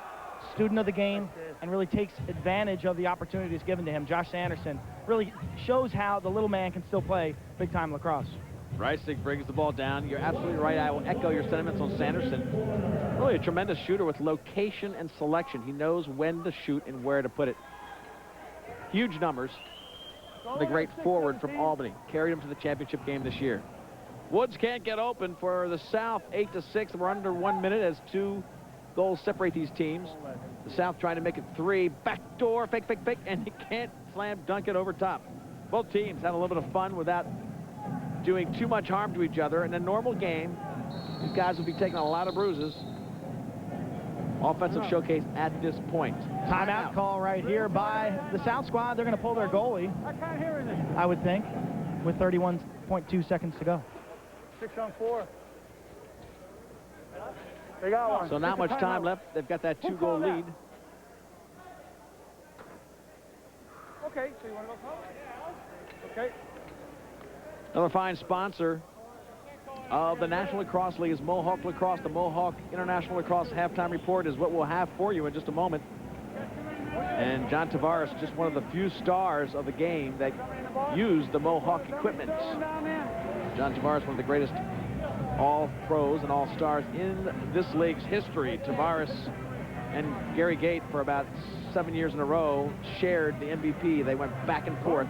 student of the game, and really takes advantage of the opportunities given to him. Josh Sanderson really shows how the little man can still play big-time lacrosse. Reisig brings the ball down. You're absolutely right. I will echo your sentiments on Sanderson. Really a tremendous shooter with location and selection. He knows when to shoot and where to put it. Huge numbers. The great forward from Albany. Carried him to the championship game this year. Woods can't get open for the South. 8-6. We're under 1 minute as 2 goals separate these teams. The South trying to make it 3. Backdoor, fake, and he can't slam dunk it over top. Both teams had a little bit of fun without doing too much harm to each other. In a normal game, these guys will be taking a lot of bruises. Offensive showcase at this point. Timeout call right here by the South squad. They're going to pull their goalie, I would think, with 31.2 seconds to go. 6-on-4. They got one. So not much time left. They've got that 2-goal lead. Okay, so you want to go call? Okay. Another fine sponsor of the National Lacrosse League is Mohawk Lacrosse. The Mohawk International Lacrosse halftime report is what we'll have for you in just a moment. And John Tavares, just one of the few stars of the game that used the Mohawk equipment. John Tavares, one of the greatest all-pros and all-stars in this league's history. Tavares and Gary Gait, for about 7 years in a row, shared the MVP. They went back and forth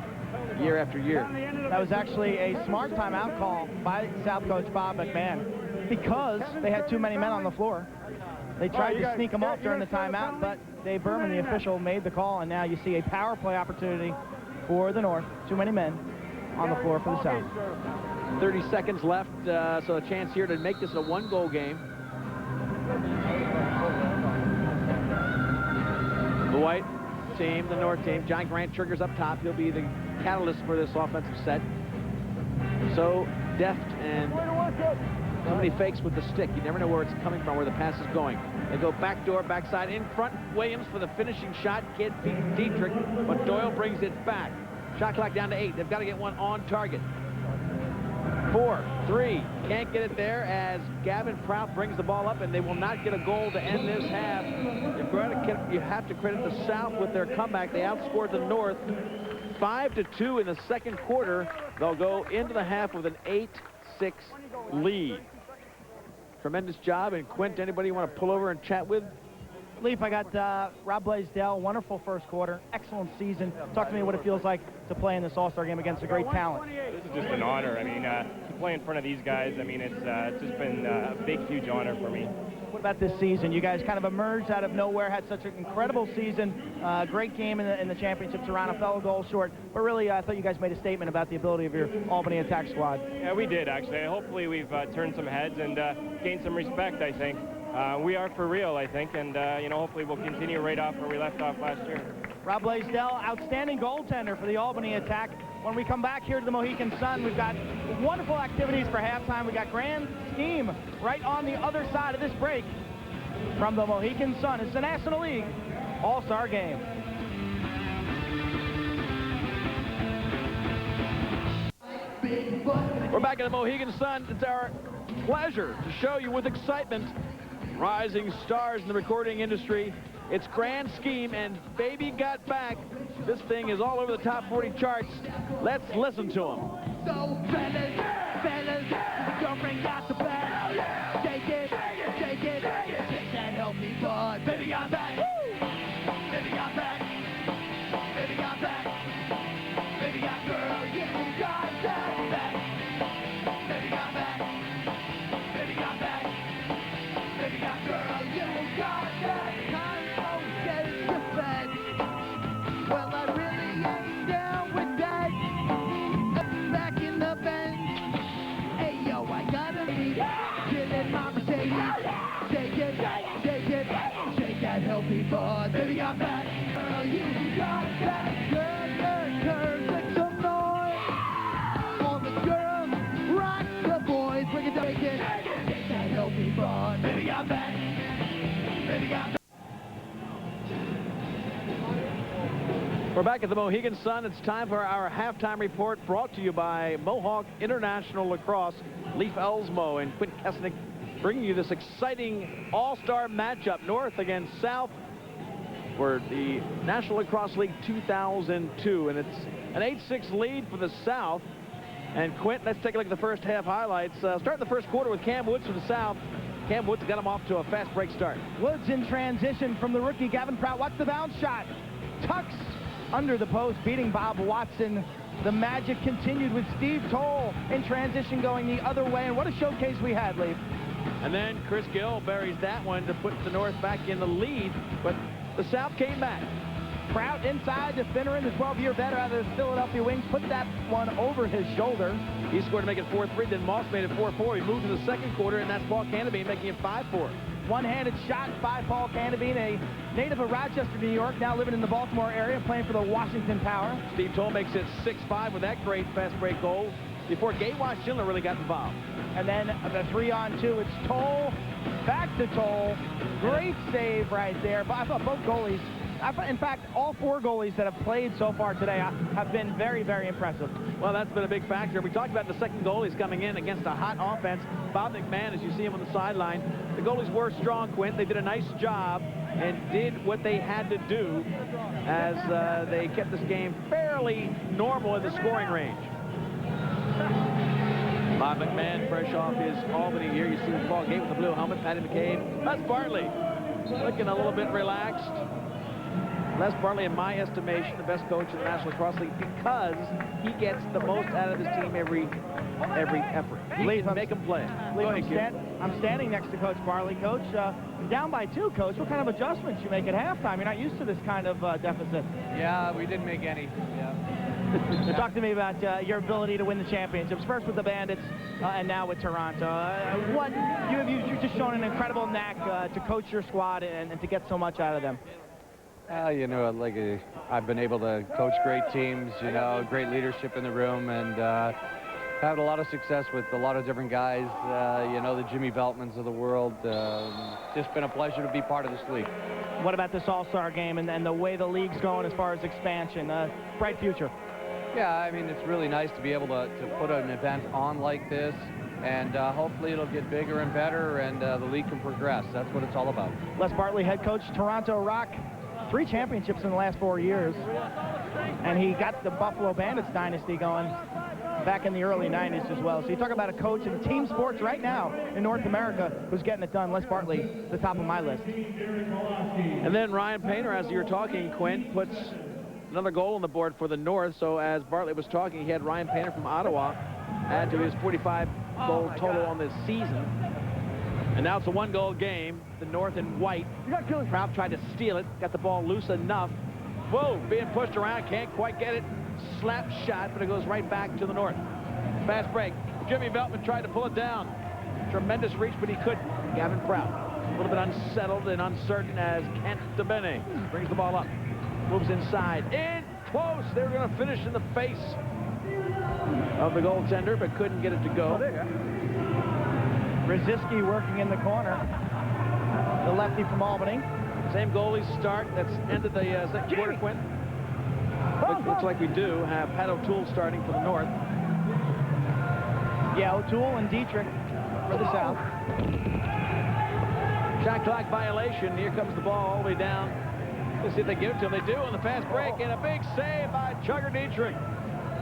year after year. That was actually a smart timeout call by South coach Bob McMahon because they had too many men on the floor. They tried to sneak them off during the timeout, but Dave Berman, the official, made the call, and now you see a power play opportunity for the North. Too many men on the floor for the South. 30 seconds left, so a chance here to make this a one-goal game. The white team, the North team, John Grant triggers up top. He'll be the catalyst for this offensive set. So deft and so many fakes with the stick. You never know where it's coming from, where the pass is going. They go backdoor, backside, in front. Williams for the finishing shot. Kid beats Dietrich, but Doyle brings it back. Shot clock down to 8. They've got to get one on target. 4, 3, can't get it there as Gavin Prout brings the ball up, and they will not get a goal to end this half. You have to credit the South with their comeback. They outscored the North 5-2 in the second quarter. They'll go into the half with an 8-6 lead. Tremendous job. And Quint, anybody you want to pull over and chat with? Leaf, I got Rob Blaisdell. Wonderful first quarter. Excellent season. Talk to me what it feels like to play in this All-Star game against a great talent. This is just an honor. I mean, to play in front of these guys, I mean, it's just been a big, huge honor for me. What about this season? You guys kind of emerged out of nowhere, had such an incredible season. Great game in the championship. Toronto fell a goal short. But really, I thought you guys made a statement about the ability of your Albany Attack squad. Yeah, we did, actually. Hopefully, we've turned some heads and gained some respect, I think. We are for real, I think, and you know, hopefully we'll continue right off where we left off last year. Rob Blaisdell, outstanding goaltender for the Albany Attack. When we come back here to the Mohegan Sun, we've got wonderful activities for halftime. We got Grand Scheme right on the other side of this break from the Mohegan Sun. It's the National League All-Star Game. We're back at the Mohegan Sun. It's our pleasure to show you with excitement rising stars in the recording industry. It's Grand Scheme and Baby Got Back. This thing is all over the top 40 charts. Let's listen to them. So fellas, don't bring out the back. Shake it, shake that healthy bud. Baby got back. Baby got back. Baby got back. Baby got girl, you got that back. Baby got back. Baby got back. Baby got girl, you got that. Time don't get you fed. Well, I really ain't down with that. Back in the bench. Hey, yo, I gotta be killing my Mercedes. Shake it, shake that healthy bud. Baby got back. Girl, you got that. Girl, make some noise. All the girls, rock the boys. Bring it down, shake it. Shake that healthy bud. Baby got back. Baby got back. We're back at the Mohegan Sun. It's time for our halftime report brought to you by Mohawk International Lacrosse. Leif Elsmo and Quint Kesnick bringing you this exciting all-star matchup, North against South, for the National Lacrosse League 2002. And it's an 8-6 lead for the South. And Quint, let's take a look at the first half highlights. Starting the first quarter with Cam Woods for the South. Cam Woods got him off to a fast break start. Woods in transition from the rookie Gavin Prout. Watch the bounce shot. Tucks under the post, beating Bob Watson. The magic continued with Steve Toll in transition going the other way. And what a showcase we had, Leif. And then Chris Gill buries that one to put the North back in the lead. But the South came back. Prout inside to Finneran, the 12-year vet out of the Philadelphia Wings, put that one over his shoulder. He scored to make it 4-3. Then Moss made it 4-4. He moved to the second quarter, and that's Paul Canabine making it 5-4. One-handed shot by Paul Canabine, a native of Rochester, New York, now living in the Baltimore area, playing for the Washington Power. Steve Toll makes it 6-5 with that great fast break goal before GEWAS Schindler really got involved. And then the 3-on-2, it's Toll, back to Toll. Great save right there. But I thought both goalies, in fact, all 4 goalies that have played so far today have been very, very impressive. Well, that's been a big factor. We talked about the second goalies coming in against a hot offense. Bob McMahon, as you see him on the sideline, the goalies were strong, Quint. They did a nice job and did what they had to do as they kept this game fairly normal in the scoring range. Bob McMahon, fresh off his Albany year. You see Paul Gait with the blue helmet, Patty McCabe. That's Bartley looking a little bit relaxed. Les Bartley, in my estimation, the best coach in the National Lacrosse League because he gets the most out of his team every effort. He can make them play. I'm standing next to Coach Bartley. Coach, down by 2, Coach. What kind of adjustments you make at halftime? You're not used to this kind of deficit. Yeah, we didn't make any. Yeah. Talk to me about your ability to win the championships, first with the Bandits and now with Toronto. You've just shown an incredible knack to coach your squad and to get so much out of them. You know, I've been able to coach great teams, you know, great leadership in the room, and had a lot of success with a lot of different guys, you know, the Jimmy Veltmans of the world. Just been a pleasure to be part of this league. What about this All-Star game and the way the league's going as far as expansion? Bright future. Yeah, I mean, it's really nice to be able to put an event on like this, and hopefully it'll get bigger and better, and the league can progress. That's what it's all about. Les Bartley, head coach, Toronto Rock. 3 championships in the last 4 years, and he got the Buffalo Bandits dynasty going back in the early 90s as well. So you talk about a coach in team sports right now in North America who's getting it done. Les Bartley, the top of my list. And then Ryan Painter, as you were talking, Quinn, puts another goal on the board for the North. So as Bartley was talking, he had Ryan Painter from Ottawa add to his 45-goal total on this season. And now it's a 1-goal game. The North in white. Prout tried to steal it. Got the ball loose enough. Whoa, being pushed around. Can't quite get it. Slap shot, but it goes right back to the North. Fast break. Jimmy Veltman tried to pull it down. Tremendous reach, but he couldn't. Gavin Prout. A little bit unsettled and uncertain as Kent DeBene brings the ball up. Moves inside. In close. They were going to finish in the face of the goaltender, but couldn't get it to go. Brzezinski working in the corner. The lefty from Albany. Same goalie start that's ended the second quarter, Quinn. Looks like we do have Pat O'Toole starting for the North. Yeah, O'Toole and Dietrich for the South. Shot clock violation. Here comes the ball all the way down. Let's see if they give it to him. They do on the fast break, and a big save by Chugger Dietrich.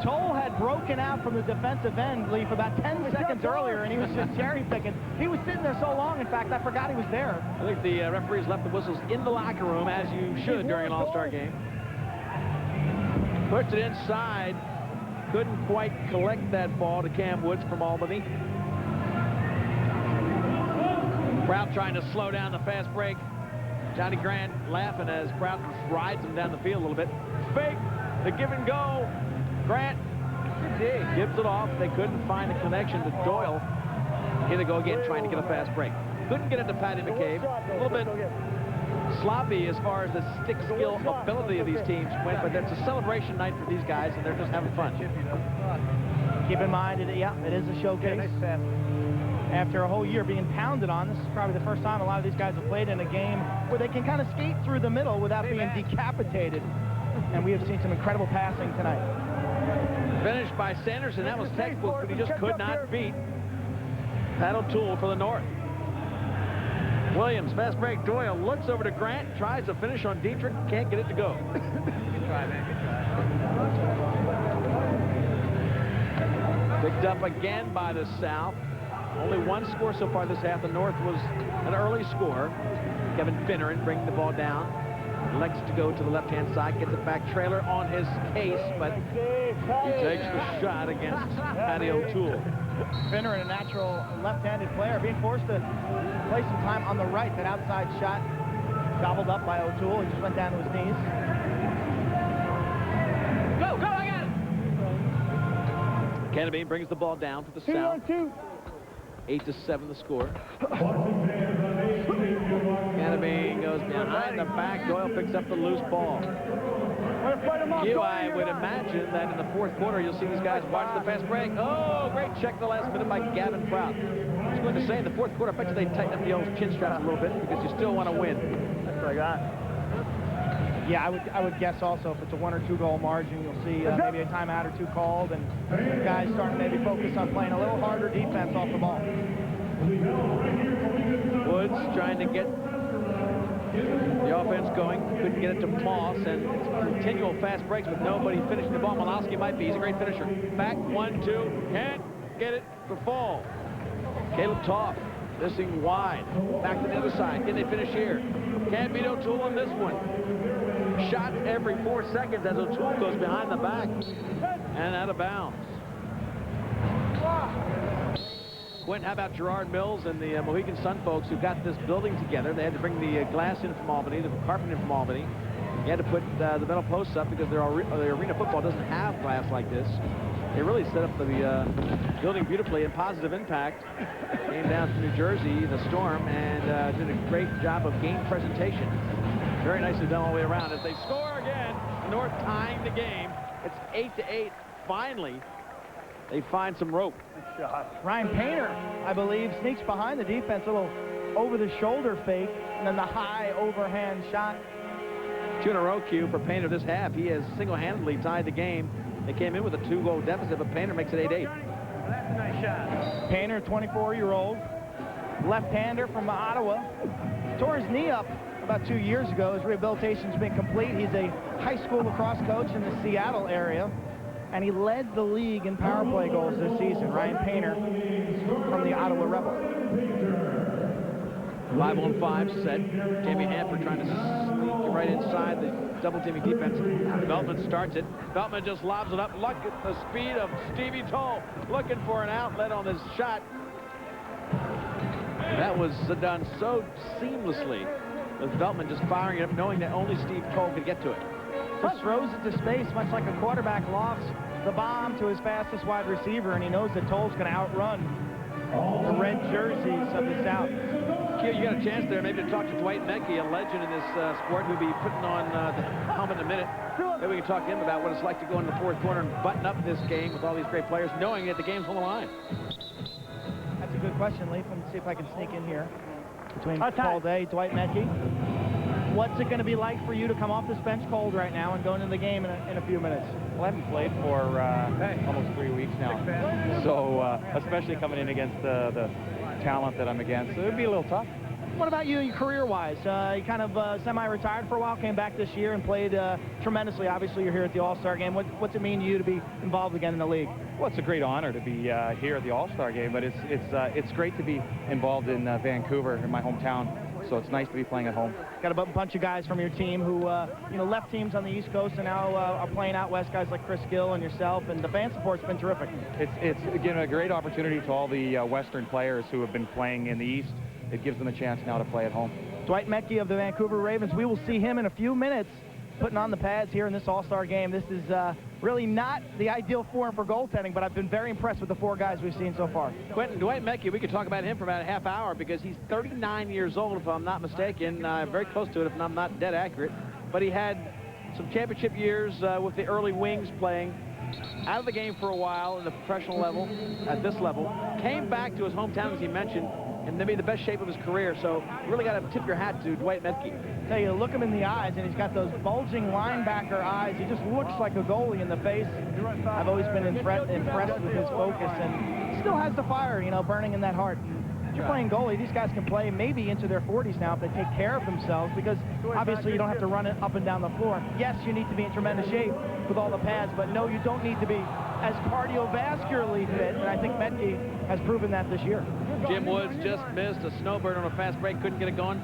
Toll had broken out from the defensive end, Leaf, about 10 seconds earlier, and he was just cherry picking. He was sitting there so long, in fact, I forgot he was there. I think the referees left the whistles in the locker room, as you should during an All-Star game. Pushed it inside. Couldn't quite collect that ball to Cam Woods from Albany. Prout trying to slow down the fast break. Johnny Grant laughing as Prout rides him down the field a little bit. Fake, the give and go. Grant gives it off. They couldn't find a connection to Doyle. Here they go again, trying to get a fast break. Couldn't get it to Pat in the cave. A little bit sloppy as far as the stick skill ability of these teams went, but it's a celebration night for these guys, and they're just having fun. Keep in mind, it is a showcase. After a whole year being pounded on, this is probably the first time a lot of these guys have played in a game where they can kind of skate through the middle without being decapitated. And we have seen some incredible passing tonight. Finished by Sanderson. That was textbook, but he just could not beat Pat O'Toole for the North. Williams, fast break. Doyle looks over to Grant, tries to finish on Dietrich, can't get it to go. Good try, man. Good try. Picked up again by the South. Only one score so far this half. The North was an early score. Kevin Finneran bringing the ball down. Elects to go to the left-hand side, gets it back. Trailer on his case, but he takes the shot against Patty O'Toole. Finneran, a natural left-handed player, being forced to play some time on the right. That outside shot gobbled up by O'Toole. He just went down to his knees. Go, I got it! Canabine brings the ball down for the South. 8-7 the score. Canabine goes behind the back. Doyle picks up the loose ball. I would imagine that in the fourth quarter you'll see these guys watch the fast break. Oh, great check the last minute by Gavin Prout. I was going to say in the fourth quarter, I bet you they tighten up the old chin straps a little bit because you still want to win. That's what I got. Yeah, I would guess also if it's a 1 or 2 goal margin, you'll see maybe a timeout or 2 called, and guys starting to maybe focus on playing a little harder defense off the ball. Woods trying to get the offense going. Couldn't get it to Moss, and it's continual fast breaks with nobody finishing the ball. Malowski might be. He's a great finisher. Back, 1-2. Can't get it to fall. Caleb Toff missing wide. Back to the other side. Can they finish here? Can't beat O'Toole on this one. shots every 4 seconds as O'Toole goes behind the back and out of bounds. Quentin, how about Gerard Mills and the Mohegan Sun folks who got this building together? They had to bring the glass in from Albany, the carpet in from Albany. You had to put the metal posts up because the arena football doesn't have glass like this. They really set up the building beautifully, and Positive Impact came down from New Jersey, the Storm, and did a great job of game presentation. Very nicely done all the way around. As they score again, North tying the game. It's 8-8. Finally, they find some rope. Good shot. Ryan Painter, I believe, sneaks behind the defense, a little over-the-shoulder fake, and then the high overhand shot. 2 in a row, Q, for Painter this half. He has single-handedly tied the game. They came in with a 2-goal deficit, but Painter makes it 8-8. That's a nice shot. Painter, 24-year-old, left-hander from Ottawa. Tore his knee up about 2 years ago. His rehabilitation's been complete. He's a high school lacrosse coach in the Seattle area, and he led the league in power play goals this season. Ryan Painter from the Ottawa Rebel. 5-on-5 set. Jamie Hanford trying to sneak right inside the double-teaming defense. Veltman starts it. Veltman just lobs it up. Look at the speed of Stevie Toll looking for an outlet on this shot. That was done so seamlessly with Veltman just firing it up, knowing that only Steve Toll could get to it. Just throws it to space, much like a quarterback lofts the bomb to his fastest wide receiver, and he knows that Toll's going to outrun the red jerseys of the South. Q, you got a chance there maybe to talk to Dwight Mecke, a legend in this sport, who'll be putting on the helmet in a minute. Maybe we can talk to him about what it's like to go in the fourth quarter and button up this game with all these great players, knowing that the game's on the line. That's a good question, Leaf. Let me see if I can sneak in here. Between Paul Day, Dwight Mecke. What's it going to be like for you to come off this bench cold right now and go into the game in a few minutes? Well, I haven't played for almost 3 weeks now. So, especially coming in against the talent that I'm against, it would be a little tough. What about you career-wise? You kind of semi-retired for a while, came back this year and played tremendously. Obviously, you're here at the All-Star Game. What's it mean to you to be involved again in the league? Well, it's a great honor to be here at the All-Star Game, but it's great to be involved in Vancouver, in my hometown. So it's nice to be playing at home. Got a bunch of guys from your team who left teams on the East Coast and now are playing out west, guys like Chris Gill and yourself, and the fan support's been terrific. It's again a great opportunity to all the Western players who have been playing in the East. It gives them a chance now to play at home. Dwight Mecke of the Vancouver Ravens. We will see him in a few minutes putting on the pads here in this All-Star Game. This is really not the ideal form for goaltending, but I've been very impressed with the 4 guys we've seen so far. Quentin, Dwight Mecke, we could talk about him for about a half hour because he's 39 years old, if I'm not mistaken. Very close to it, if I'm not dead accurate. But he had some championship years with the early Wings playing. Out of the game for a while in the professional level, at this level. Came back to his hometown, as he mentioned, and to be the best shape of his career. So really got to tip your hat to Dwight Mecke. Tell you, look him in the eyes, and he's got those bulging linebacker eyes. He just looks like a goalie in the face. I've always been impressed with his focus, and still has the fire, burning in that heart. If you're playing goalie, these guys can play maybe into their 40s now if they take care of themselves, because obviously you don't have to run it up and down the floor. Yes, you need to be in tremendous shape with all the pads, but no, you don't need to be as cardiovascularly fit, and I think Mecke has proven that this year. Jim Woods just missed a snowbird on a fast break, couldn't get it going.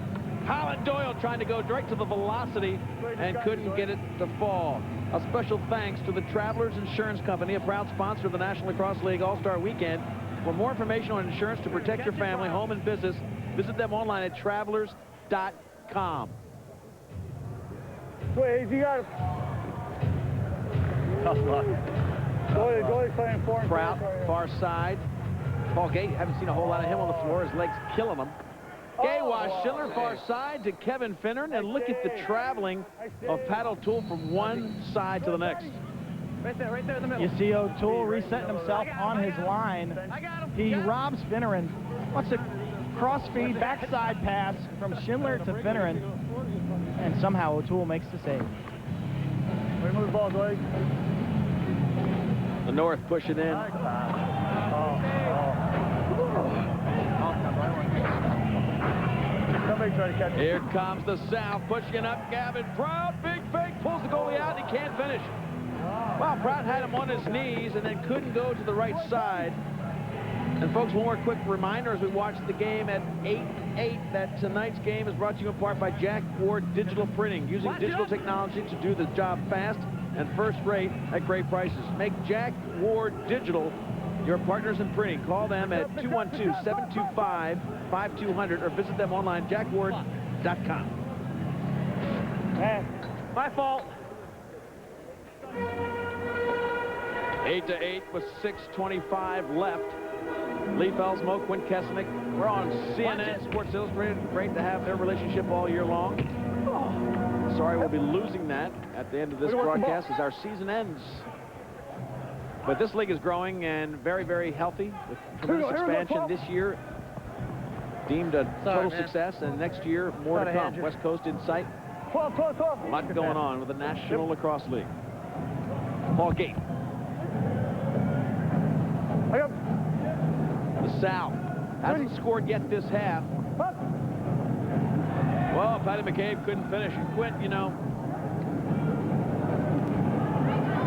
Holland Doyle trying to go direct to the velocity and couldn't get it to fall. A special thanks to the Travelers Insurance Company, a proud sponsor of the National Lacrosse League All-Star Weekend. For more information on insurance to protect your family, home, and business, visit them online at travelers.com. Wait, you got tough luck. Goalie playing for him. Prout, far side. Paul Gait, haven't seen a whole lot of him on the floor. His legs killing him. GEWAS, Schindler far side to Kevin Finneran, and look at the traveling of Pat O'Toole from one side to the next. Right there in the middle. You see O'Toole resetting himself on his line. He robs Finneran. What's a cross-feed backside pass from Schindler to Finneran, and somehow O'Toole makes the save. Wait, move the ball, Dwight. The North pushing in. Somebody try to catch it. Here comes the South, pushing up Gavin Prout. Big fake, pulls the goalie out, and he can't finish. Well, Prout had him on his knees and then couldn't go to the right side. And folks, one more quick reminder as we watch the game at 8-8 that tonight's game is brought to you in part by Jack Ward Digital Printing, using digital technology to do the job fast and first rate at great prices. Make Jack Ward Digital your partners in printing. Call them at 212-725-5200 or visit them online, jackward.com. My fault. 8-8 with 6:25 left. Lee Felsmo, Quint Kesnick. We're on CNN Sports Illustrated. Great to have their relationship all year long. Sorry we'll be losing that at the end of this broadcast as our season ends. But this league is growing and very, very healthy with tremendous expansion this year. Deemed a total success, and next year more to come. West Coast in sight. A lot going on with the National Lacrosse League. Paul Gait. The South hasn't scored yet this half. Well, Patty McCabe couldn't finish. And Quint, you know,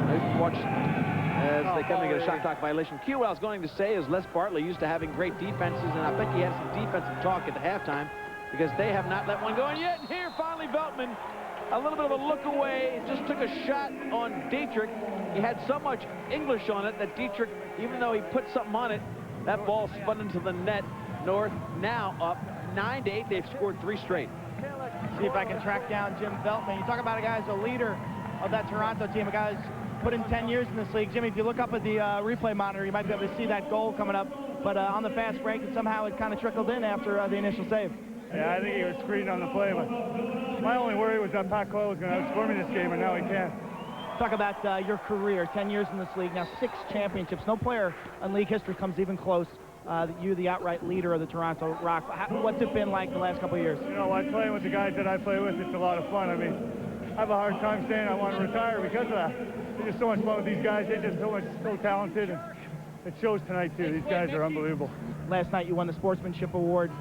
I watched as they come to get a shot clock violation. Q, what I was going to say is Les Bartley used to having great defenses, and I bet he had some defensive talk at the halftime because they have not let one go in yet. And here, finally, Veltman, a little bit of a look away, just took a shot on Dietrich. He had so much English on it that Dietrich, even though he put something on it, that ball spun into the net. North now up 9-8. They've scored 3 straight. See if I can track down Jim Veltman. You talk about a guy who's a leader of that Toronto team, a guy who's put in 10 years in this league. Jimmy, if you look up at the replay monitor, you might be able to see that goal coming up. But on the fast break, and somehow it kind of trickled in after the initial save. Yeah, I think he was screened on the play, but my only worry was that Pat Coyle was going to outscore me this game, and now he can't. Talk about your career, 10 years in this league, now 6 championships. No player in league history comes even close. You're the outright leader of the Toronto Rock. What's it been like the last couple of years? You know, when playing with the guys that I play with, it's a lot of fun. I mean, I have a hard time saying I want to retire because of that. It's just so much fun with these guys. They're just so talented, and it shows tonight, too. These guys are unbelievable. Last night you won the Sportsmanship Award.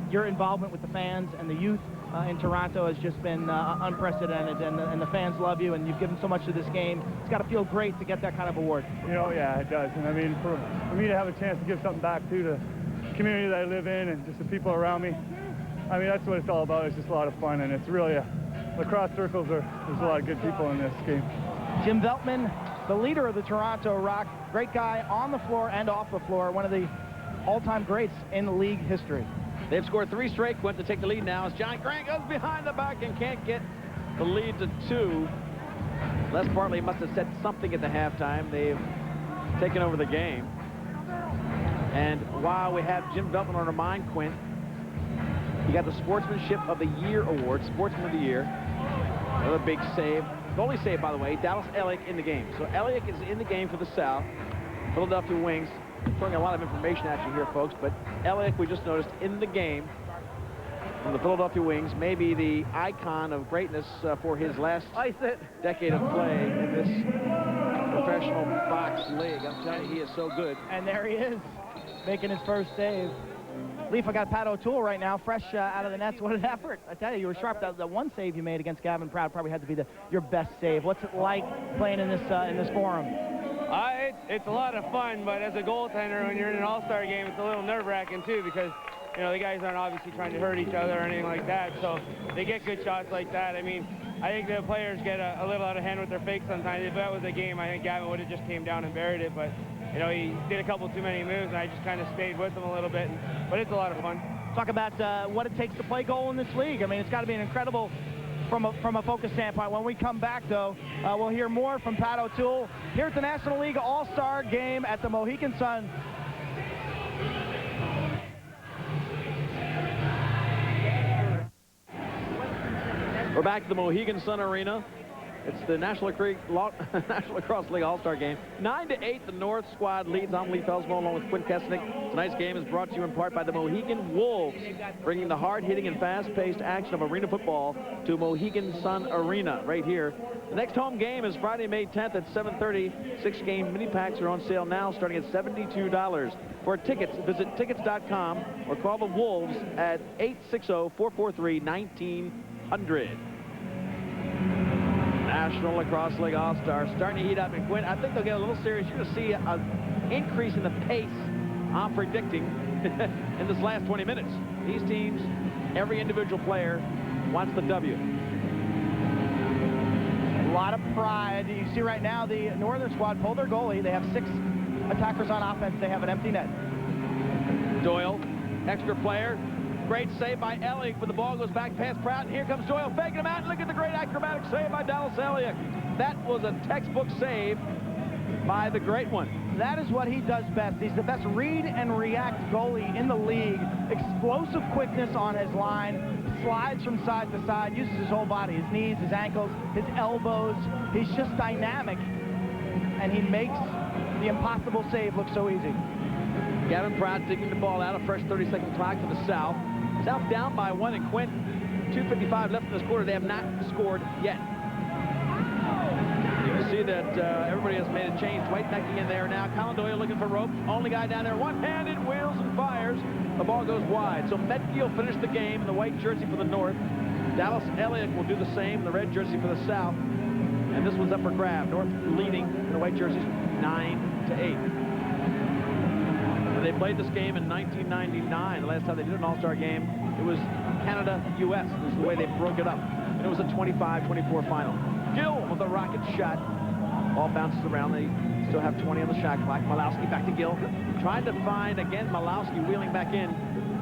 Your involvement with the fans and the youth in Toronto has just been unprecedented, and the fans love you, and you've given so much to this game. It's got to feel great to get that kind of award. You know, yeah, it does. And I mean, for me to have a chance to give something back to the community that I live in and just the people around me, I mean, that's what it's all about. It's just a lot of fun, and it's really lacrosse circles there's a lot of good people in this game. Jim Veltman, the leader of the Toronto Rock, great guy on the floor and off the floor, one of the all-time greats in the league history. They've scored 3 straight. Quint to take the lead now as John Grant goes behind the back and can't get the lead to 2. Les Bartley must have said something at the halftime. They've taken over the game. And while we have Jim Veltman on our mind, Quint, he got the Sportsmanship of the Year award, Sportsman of the Year. Another big save. The only save, by the way, Dallas Elliott in the game. So Elliott is in the game for the South. Philadelphia Wings. Throwing a lot of information at you here, folks, but Elliott, we just noticed, in the game from the Philadelphia Wings, maybe the icon of greatness for his last decade of play in this professional box league. I'm telling you, he is so good. And there he is, making his first save. Leaf, I got Pat O'Toole right now, fresh out of the nets. What an effort. I tell you were sharp. That one save you made against Gavin Proud probably had to be your best save. What's it like playing in this forum? It's a lot of fun, but as a goaltender, when you're in an all-star game, it's a little nerve-wracking too, because you know the guys aren't obviously trying to hurt each other or anything like that, so they get good shots like that. I mean, I think the players get a little out of hand with their fakes sometimes. If that was a game, I think Gavin would have just came down and buried it, but you know, he did a couple too many moves, and I just kind of stayed with him a little bit, but it's a lot of fun. Talk about what it takes to play goal in this league. I mean, it's got to be an incredible from a focus standpoint. When we come back, though, we'll hear more from Pat O'Toole here at the National League All-Star Game at the Mohegan Sun. We're back to the Mohegan Sun Arena. It's the National Lacrosse League All-Star Game. 9-8, the North squad leads. I'm Lee Felsmo along with Quint Kesnick. Tonight's game is brought to you in part by the Mohegan Wolves, bringing the hard-hitting and fast-paced action of arena football to Mohegan Sun Arena right here. The next home game is Friday, May 10th at 7:30. 6-game mini packs are on sale now, starting at $72. For tickets, visit tickets.com or call the Wolves at 860-443-1900. National Lacrosse League All-Star starting to heat up. And Quint, I think they'll get a little serious. You're going to see an increase in the pace I'm predicting in this last 20 minutes. These teams, every individual player wants the W. A lot of pride. You see right now the Northern squad pulled their goalie. They have 6 attackers on offense. They have an empty net. Doyle, extra player. Great save by Elliott, but the ball goes back past Pratt, and here comes Doyle faking him out, and look at the great acrobatic save by Dallas Elliott. That was a textbook save by the great one. That is what he does best. He's the best read and react goalie in the league. Explosive quickness on his line, slides from side to side, uses his whole body, his knees, his ankles, his elbows. He's just dynamic, and he makes the impossible save look so easy. Gavin Pratt digging the ball out, a fresh 30-second clock to the South. South down by 1 and Quint. 2:55 left in this quarter. They have not scored yet. You can see that everybody has made a change. Dwight Meckie in there now. Colin Doyle looking for rope. Only guy down there. One-handed, wheels and fires. The ball goes wide. So Meckie will finish the game in the white jersey for the North. Dallas Elliott will do the same in the red jersey for the South. And this one's up for grab. North leading in the white jerseys 9-8. They played this game in 1999. The last time they did an all-star game, it was Canada-US. This is the way they broke it up. And it was a 25-24 final. GILL with a rocket shot. Ball bounces around. They still have 20 on the shot clock. Malowski back to GILL. Trying to find, again, Malowski wheeling back in.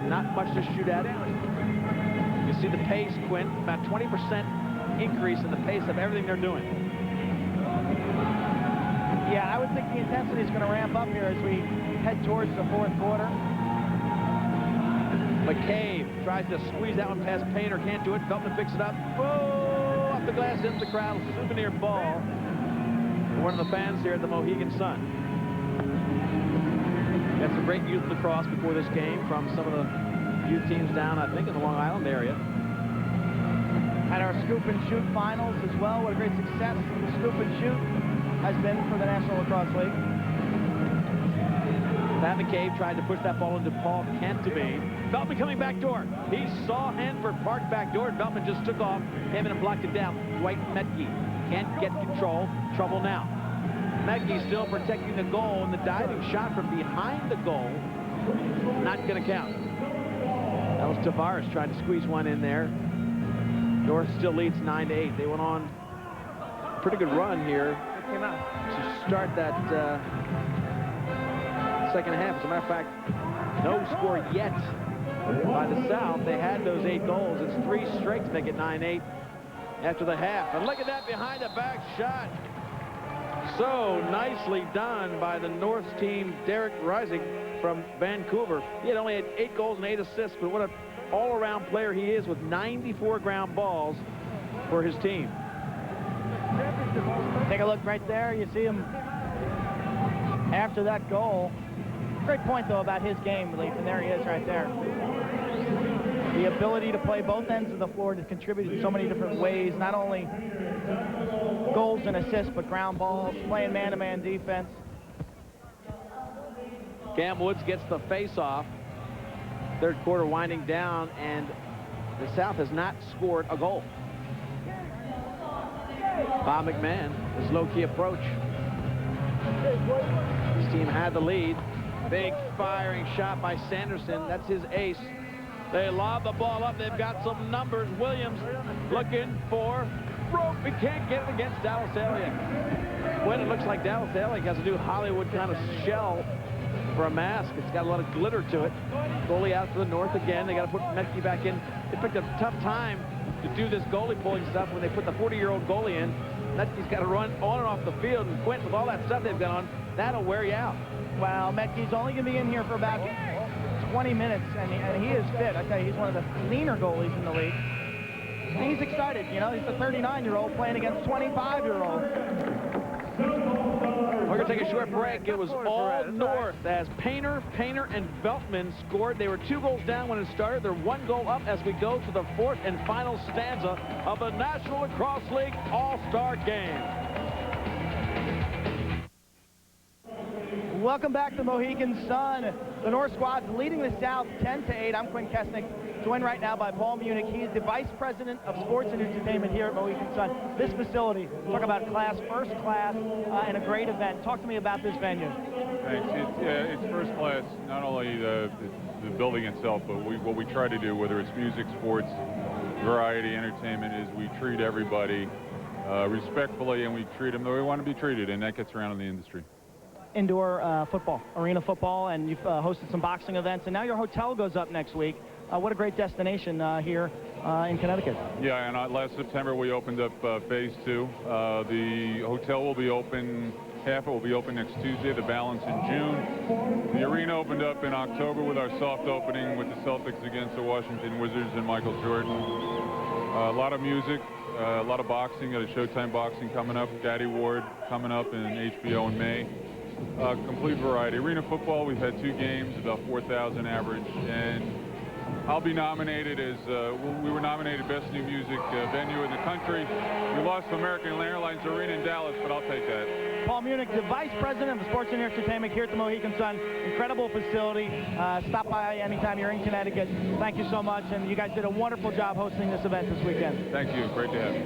Not much to shoot at. You see the pace, Quint. About 20% increase in the pace of everything they're doing. Yeah, I would think the intensity is going to ramp up here as we head towards the 4th quarter. McCabe tries to squeeze that one past Painter, can't do it. Feltman picks it up. Oh, off the glass into the crowd. Souvenir ball for one of the fans here at the Mohegan Sun. Got some great youth lacrosse before this game from some of the youth teams down, I think, in the Long Island area. Had our scoop and shoot finals as well. What a great success the scoop and shoot has been for the National Lacrosse League. Pat McCabe tried to push that ball into Paul Cantabine. Veltman coming back door. He saw Hanford park back door, and Veltman just took off, came in and blocked it down. Dwight Metke can't get control. Trouble now. Metke still protecting the goal, and the diving shot from behind the goal not going to count. That was Tavares trying to squeeze one in there. North still leads 9-8. They went on a pretty good run here to start that second half. As a matter of fact, no score yet by the South. They had those 8 goals. It's 3 straight to make it 9-8 after the half. And look at that behind the back shot. So nicely done by the North's team, Derek Rising from Vancouver. He had only had 8 goals and 8 assists, but what an all-around player he is with 94 ground balls for his team. Take a look right there. You see him after that goal. Great point, though, about his game, Leaf, and there he is right there. The ability to play both ends of the floor to contribute in so many different ways, not only goals and assists, but ground balls, playing man-to-man defense. Cam Woods gets the face-off. Third quarter winding down, and the South has not scored a goal. Bob McMahon, his low-key approach. His team had the lead. Big firing shot by Sanderson. That's his ace. They lob the ball up. They've got some numbers. Williams looking for rope. He can't get it against Dallas Elliott. When it looks like Dallas Elliott has a new Hollywood kind of shell for a mask. It's got a lot of glitter to it. Goalie out for the North again. They got to put Metke back in. They picked a tough time to do this goalie pulling stuff when they put the 40-year-old goalie in. Metke's got to run on and off the field, and Quint, with all that stuff they've got on, that'll wear you out. Well, Metke's only going to be in here for about 20 minutes, and he is fit. I tell you, he's one of the leaner goalies in the league. And he's excited, you know. He's a 39-year-old playing against 25-year-olds. We're going to take a short break. It was all North as Painter, and Veltman scored. They were 2 goals down when it started. They're 1 goal up as we go to the 4th and final stanza of the National Lacrosse League All-Star Game. Welcome back to Mohegan Sun. The North squad's leading the South 10-8. I'm Quinn Kesnick, joined right now by Paul Munich. He is the Vice President of Sports and Entertainment here at Mohegan Sun. This facility, talk about class, first class, and a great event. Talk to me about this venue. Thanks. It's first class, not only the building itself, but what we try to do, whether it's music, sports, variety, entertainment, is we treat everybody respectfully, and we treat them the way we want to be treated, and that gets around in the industry. Indoor football, arena football, and you've hosted some boxing events, and now your hotel goes up next week. What a great destination here in Connecticut. Yeah, and last September we opened up phase 2. The hotel will be open, half it will be open next Tuesday, the balance in June. The arena opened up in October with our soft opening with the Celtics against the Washington Wizards and Michael Jordan. A lot of music, a lot of boxing, got a Showtime boxing coming up, Daddy Ward coming up in HBO in May. Complete variety. Arena football, we've had 2 games, about 4,000 average, and I'll be nominated as, we were nominated Best New Music Venue in the country. We lost to American Airlines Arena in Dallas, but I'll take that. Paul Munich, the Vice President of Sports and Entertainment here at the Mohegan Sun. Incredible facility. Stop by anytime you're in Connecticut. Thank you so much, and you guys did a wonderful job hosting this event this weekend. Thank you. Great to have you.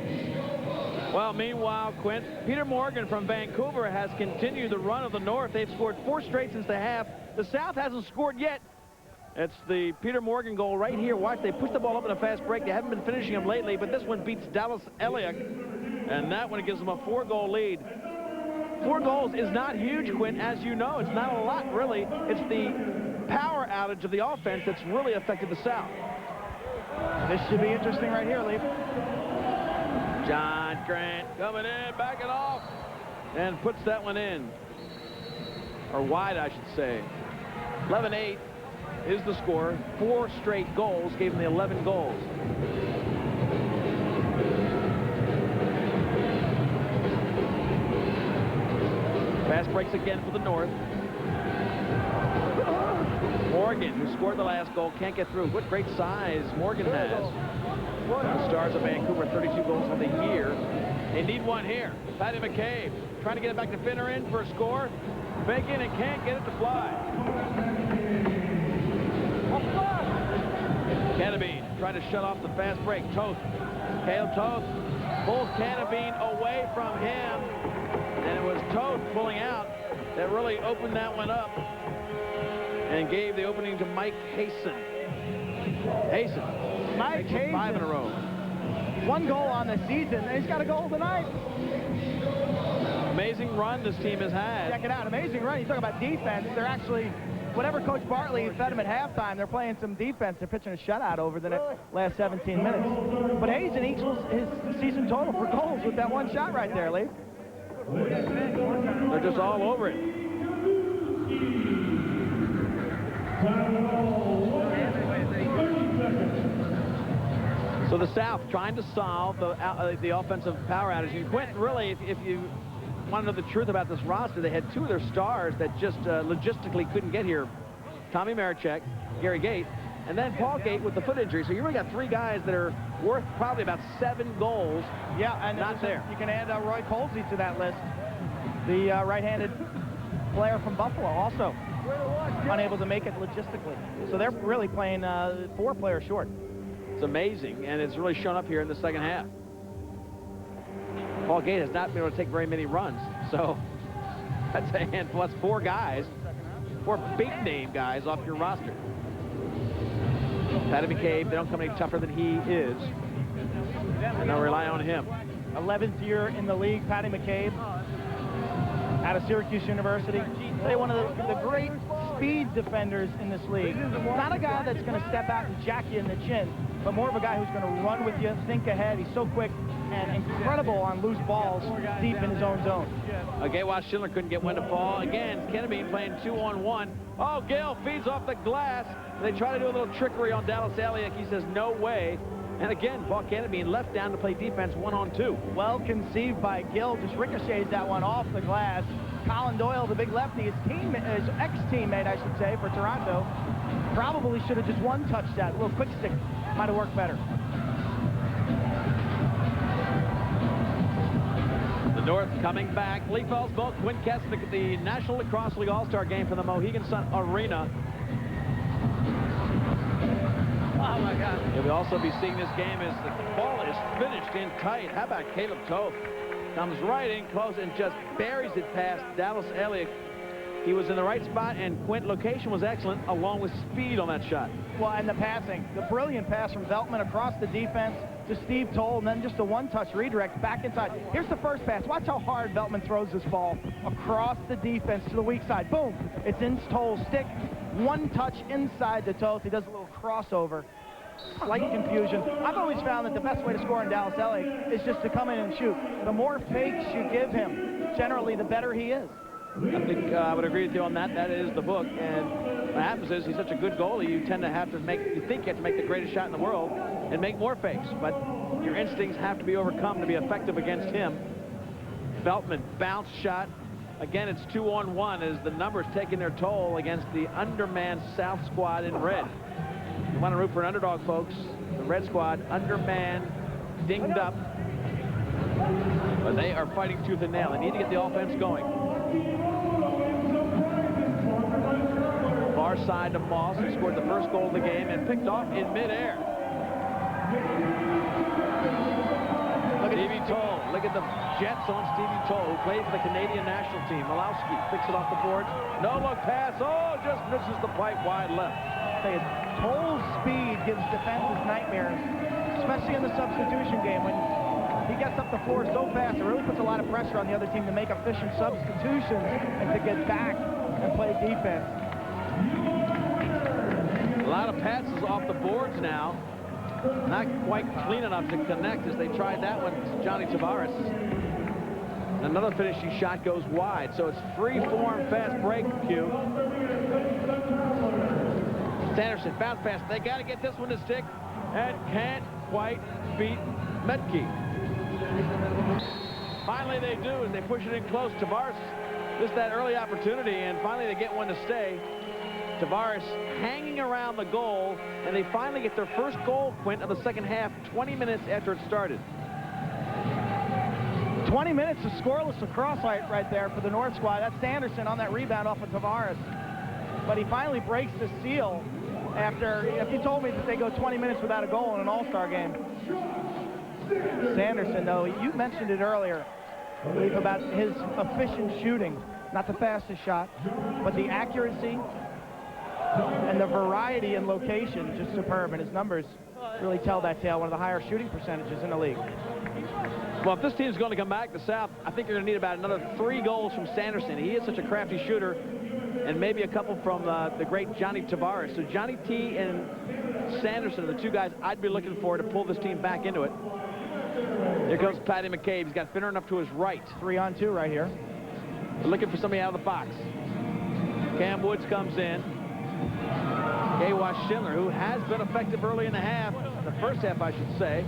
Well, meanwhile, Quint, Peter Morgan from Vancouver has continued the run of the North. They've scored 4 straight since the half. The South hasn't scored yet. It's the Peter Morgan goal right here. Watch, they push the ball up in a fast break. They haven't been finishing them lately, but this one beats Dallas Elliott, and that one gives them a 4-goal lead. 4 goals is not huge, Quint, as you know. It's not a lot, really. It's the power outage of the offense that's really affected the South. This should be interesting right here, Leaf. John Grant coming in, backing off, and puts that one in. Or wide, I should say. 11-8 is the score. 4 straight goals gave him the 11 goals. Fast breaks again for the North. Morgan, who scored the last goal, can't get through. What great size Morgan has. The Stars of Vancouver, 32 goals on the year. They need one here. Patty McCabe trying to get it back to Finner in for a score. Fake in and can't get it to fly. Cannabine trying to shut off the fast break. Toth. Cale Toth pulls Cannabine away from him. And it was Toth pulling out that really opened that one up and gave the opening to Mike Hayson. Mike Hayson, 5 in a row. 1 goal on the season, and he's got a goal tonight. Amazing run this team has had. Check it out, amazing run. You talk about defense. They're actually, whatever Coach Bartley fed them at halftime, they're playing some defense. They're pitching a shutout over the last 17 minutes. But Hayson equals his season total for goals with that 1 shot right there, Lee. They're just all over it. So the South trying to solve the offensive power outage. And Quint, really, if you want to know the truth about this roster, they had 2 of their stars that just logistically couldn't get here. Tommy Marichek, Gary Gait, and then Paul Gait with the foot injury. So you really got 3 guys that are worth probably about 7 goals. Yeah, and not there. You can add Roy Colsey to that list. The right-handed player from Buffalo also unable to make it logistically. So they're really playing 4 players short. It's amazing, and it's really shown up here in the second half. Paul Gait has not been able to take very many runs, so that's a handful. That's 4 guys, 4 big-name guys off your roster. Patty McCabe, they don't come any tougher than he is, and they'll rely on him. 11th year in the league, Patty McCabe, out of Syracuse University. They're one of the great speed defenders in this league. Not a guy that's going to step out and jack you in the chin, but more of a guy who's going to run with you, think ahead. He's so quick and incredible on loose balls deep in his own zone. GEWAS Schindler couldn't get one to fall. Again, Kennedy playing 2-on-1. Oh, Gill feeds off the glass. They try to do a little trickery on Dallas Elliott. He says, no way. And again, Paul Kennedy left down to play defense 1-on-2. Well conceived by Gill. Just ricochets that one off the glass. Colin Doyle, the big lefty, his ex-teammate, I should say, for Toronto, probably should have just one-touched that. A little quick stick might have worked better. The North coming back. Liefels, Moe, Quinn Kesnick at the National Lacrosse League All-Star game from the Mohegan Sun Arena. Oh, my God. You'll also be seeing this game as the ball is finished in tight. How about Caleb Toth? Comes right in close and just buries it past Dallas Elliott. He was in the right spot, and Quint location was excellent, along with speed on that shot. Well, and the passing. The brilliant pass from Veltman across the defense to Steve Toll, and then just a one-touch redirect back inside. Here's the first pass. Watch how hard Veltman throws this ball across the defense to the weak side. Boom. It's in Toll's stick. One touch inside the Toth. He does a little crossover. Slight confusion. I've always found that the best way to score in Dallas Elliott is just to come in and shoot. The more fakes you give him, generally the better he is. I think I would agree with you on that. That is the book. And what happens is he's such a good goalie, you tend to have to make, you think you have to make the greatest shot in the world and make more fakes. But your instincts have to be overcome to be effective against him. Veltman, bounce shot. Again, it's 2-on-1 as the numbers taking their toll against the undermanned South squad in red. You want to root for an underdog, folks. The red squad, undermanned, dinged up. But they are fighting tooth and nail. They need to get the offense going. Far side to Moss, who scored the first goal of the game and picked off in midair. Look at Stevie Toll. Look at the Jets on Stevie Toll, who plays for the Canadian national team. Malowski picks it off the board. No look pass. Oh, just misses the pipe wide left. Toll's speed gives defenses nightmares, especially in the substitution game. When he gets up the floor so fast, it really puts a lot of pressure on the other team to make efficient substitutions and to get back and play defense. A lot of passes off the boards now. Not quite clean enough to connect as they tried that one to Johnny Tavares. Another finishing shot goes wide, so it's free-form fast break cue. Sanderson, bounce pass. They got to get this one to stick and can't quite beat Metke. Finally they do as they push it in close. Tavares missed that early opportunity, and finally they get one to stay. Tavares hanging around the goal, and they finally get their first goal, Quint, of the second half, 20 minutes after it started. 20 minutes of scoreless lacrosse right there for the North squad. That's Sanderson on that rebound off of Tavares. But he finally breaks the seal after, if you told me that they go 20 minutes without a goal in an all-star game. Sanderson, though, you mentioned it earlier, I believe, about his efficient shooting. Not the fastest shot, but the accuracy and the variety in location, just superb. And his numbers really tell that tale, one of the higher shooting percentages in the league. Well, if this team's going to come back to South, I think you're going to need about another 3 goals from Sanderson. He is such a crafty shooter, and maybe a couple from the great Johnny Tavares. So Johnny T and Sanderson are the 2 guys I'd be looking for to pull this team back into it. Here comes Patty McCabe. He's got Finneran up to his right. 3-on-2 right here. They're looking for somebody out of the box. Cam Woods comes in. GEWAS Schindler, who has been effective early in the half, the first half, I should say.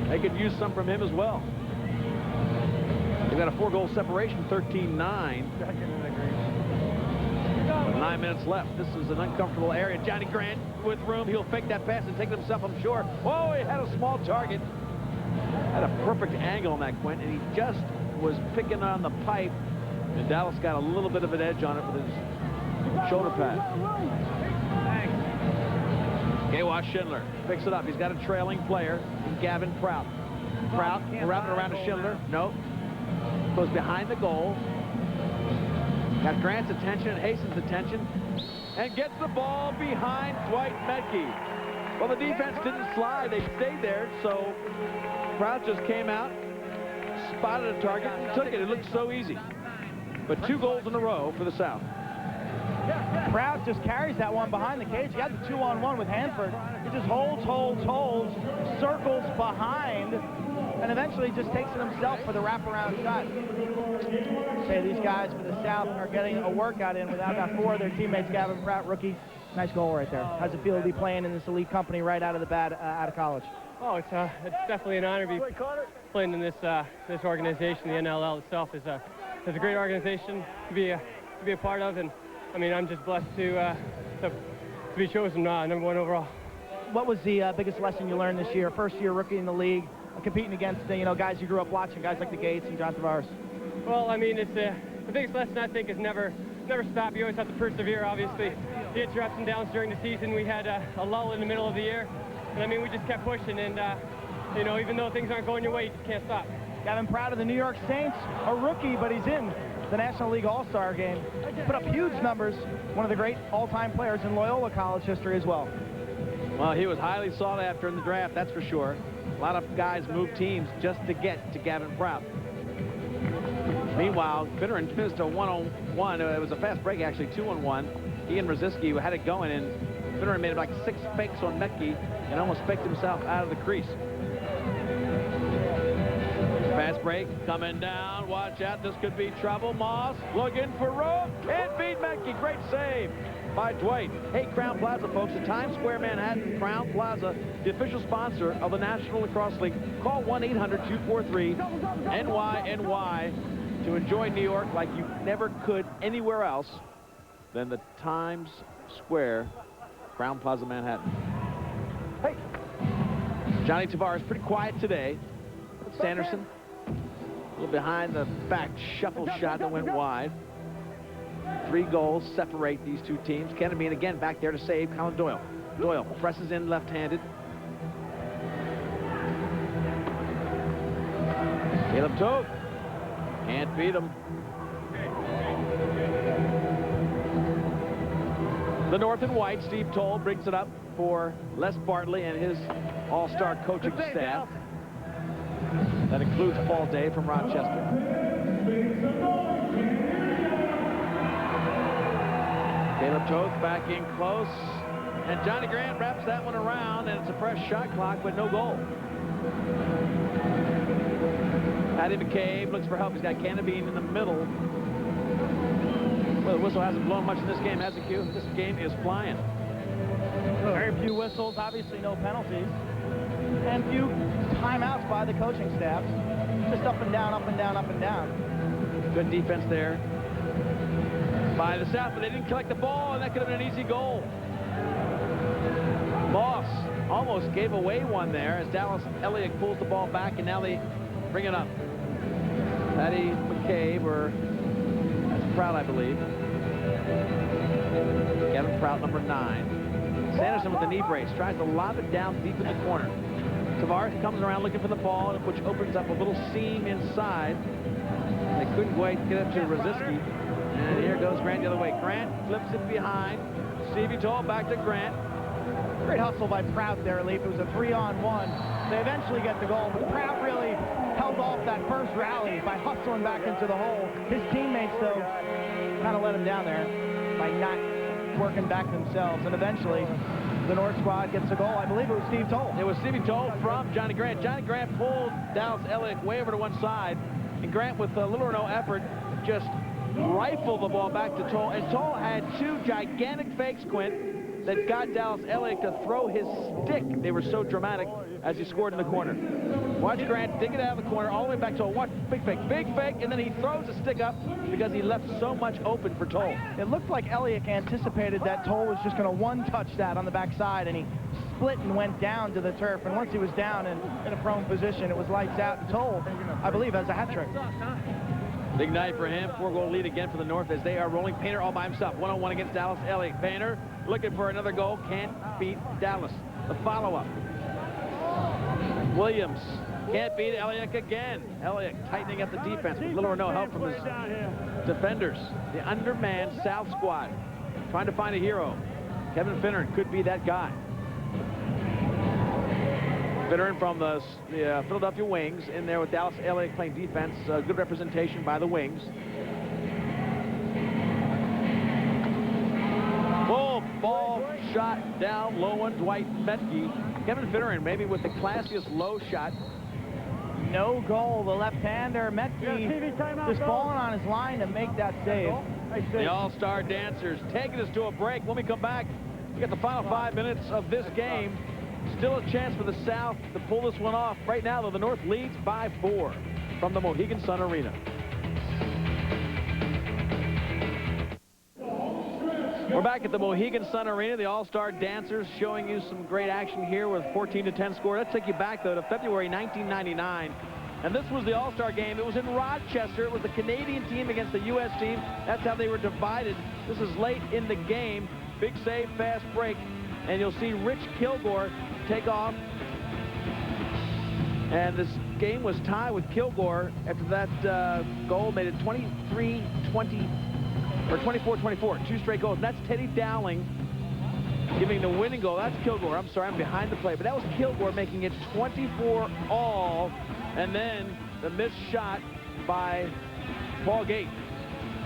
They could use some from him as well. They've got a 4-goal separation, 13-9. With 9 minutes left. This is an uncomfortable area. Johnny Grant with room. He'll fake that pass and take it himself, I'm sure. Oh, he had a small target. Had a perfect angle on that, Quint, and he just was picking on the pipe. And Dallas got a little bit of an edge on it with his shoulder pad. GEWAS Schindler picks it up. He's got a trailing player in Gavin Prout. Prout wrapping around to Schindler. Nope. Goes behind the goal. Got Grant's attention, Hastings' attention, and gets the ball behind Dwight Metke. Well, the defense didn't slide. They stayed there, so Prout just came out, spotted a target, and took it. It looked so easy. But 2 goals in a row for the South. Prout just carries that one behind the cage. He got the 2-on-1 with Hanford. He just holds, circles behind, and eventually just takes it himself for the wraparound shot. Say these guys for the South are getting a workout in without about 4 of their teammates. Gavin Prout, rookie. Nice goal right there. How's it feel to be playing in this elite company right out of the bat, out of college? Oh, it's definitely an honor to be playing in this this organization. The NLL itself is a great organization to be a part of, and I mean, I'm just blessed to be chosen #1 overall. What was the biggest lesson you learned this year? First-year rookie in the league, competing against, you know, guys you grew up watching, guys like the Gates and John Tavares? Well, I mean, it's the biggest lesson, I think, is never stop. You always have to persevere, obviously. You get your ups and downs during the season. We had a lull in the middle of the year. And, I mean, we just kept pushing. And, you know, even though things aren't going your way, you just can't stop. Gavin Proud of the New York Saints, a rookie, but he's in the National League All-Star game. Put up huge numbers. One of the great all-time players in Loyola College history as well. Well, he was highly sought after in the draft, that's for sure. A lot of guys moved teams just to get to Gavin Prout. Meanwhile, Finneran finished a 1-on-1. It was a fast break, actually, 2-on-1. He and Brzezinski had it going, and Finneran made like 6 fakes on Metke and almost faked himself out of the crease. Fast break coming down. Watch out. This could be trouble. Moss looking for room. Can't beat Metke. Great save by Dwight. Hey, Crown Plaza, folks. The Times Square, Manhattan, Crown Plaza, the official sponsor of the National Lacrosse League. Call 1-800-243-NY-NY to enjoy New York like you never could anywhere else than the Times Square, Crown Plaza, Manhattan. Hey. Johnny Tavares pretty quiet today. Sanderson a little behind the back shuffle shot that went wide. 3 goals separate these two teams. Kennemine again back there to save Colin Doyle. Doyle presses in left-handed. Caleb Toth can't beat him. The North and White, Steve Toll brings it up for Les Bartley and his all-star coaching staff. That includes Paul Day from Rochester. Caleb Toth back in close. And Johnny Grant wraps that one around, and it's a fresh shot clock, but no goal. Patty McCabe looks for help. He's got Canabine in the middle. Well, the whistle hasn't blown much in this game, has it, Q? This game is flying. Very few whistles, obviously no penalties. And few timeouts by the coaching staff. Just up and down, up and down, up and down. Good defense there by the South, but they didn't collect the ball, and that could have been an easy goal. Moss almost gave away one there as Dallas Elliott pulls the ball back, and now they bring it up. Patty McCabe, or that's Prout, I believe. Gavin Prout, number 9. Sanderson with the knee brace tries to lob it down deep in the corner. Tavares comes around looking for the ball, which opens up a little seam inside. They couldn't quite get up to Brzezinski. And here goes Grant the other way. Grant flips it behind. Stevie Toll back to Grant. Great hustle by Prout there, Leaf. It was a 3-on-1. They eventually get the goal, but Prout really held off that first rally by hustling back into the hole. His teammates, though, kind of let him down there by not working back themselves. And eventually, the North squad gets a goal. I believe it was Steve Toll. It was Stevie Toll from Johnny Grant. Johnny Grant pulled Dallas Elliott way over to one side, and Grant, with little or no effort, just rifled the ball back to Toll. And Toll had 2 gigantic fakes, Quint, that got Dallas Elliott to throw his stick. They were so dramatic as he scored in the corner. Watch Grant dig it out of the corner all the way back to Toll. Watch, big fake, and then he throws a stick up because he left so much open for Toll. It looked like Elliott anticipated that Toll was just going to one-touch that on the backside, and he split and went down to the turf. And once he was down and in a prone position, it was lights out. And Toll, I believe, has a hat trick. Big night for him. 4-goal lead again for the North as they are rolling. Painter all by himself. 1-on-1 against Dallas Elliott. Painter looking for another goal. Can't beat Dallas. The follow-up. Williams can't beat Elliott again. Elliott tightening up the defense with little or no help from his defenders. The undermanned South squad trying to find a hero. Kevin Finneran could be that guy. Finneran from the Philadelphia Wings in there with Dallas Elliott playing defense. Good representation by the Wings. Full ball shot down low on Dwight Metke. Kevin Finneran maybe with the classiest low shot. No goal. The left-hander, Metke, just falling on his line to make that save. The all-star dancers taking us to a break. When we come back, we got the final 5 minutes of this game. Still a chance for the South to pull this one off. Right now, though, the North leads by 4 from the Mohegan Sun Arena. We're back at the Mohegan Sun Arena. The All-Star Dancers showing you some great action here with 14-10 score. Let's take you back, though, to February 1999. And this was the All-Star game. It was in Rochester. It was the Canadian team against the U.S. team. That's how they were divided. This is late in the game. Big save, fast break. And you'll see Rich Kilgore take off. And this game was tied with Kilgore after that goal made it 23-20. Or 24-24, 2 straight goals. And that's Teddy Dowling giving the winning goal. That's Kilgore. I'm sorry, I'm behind the play. But that was Kilgore making it 24-all. And then the missed shot by Paul Gait.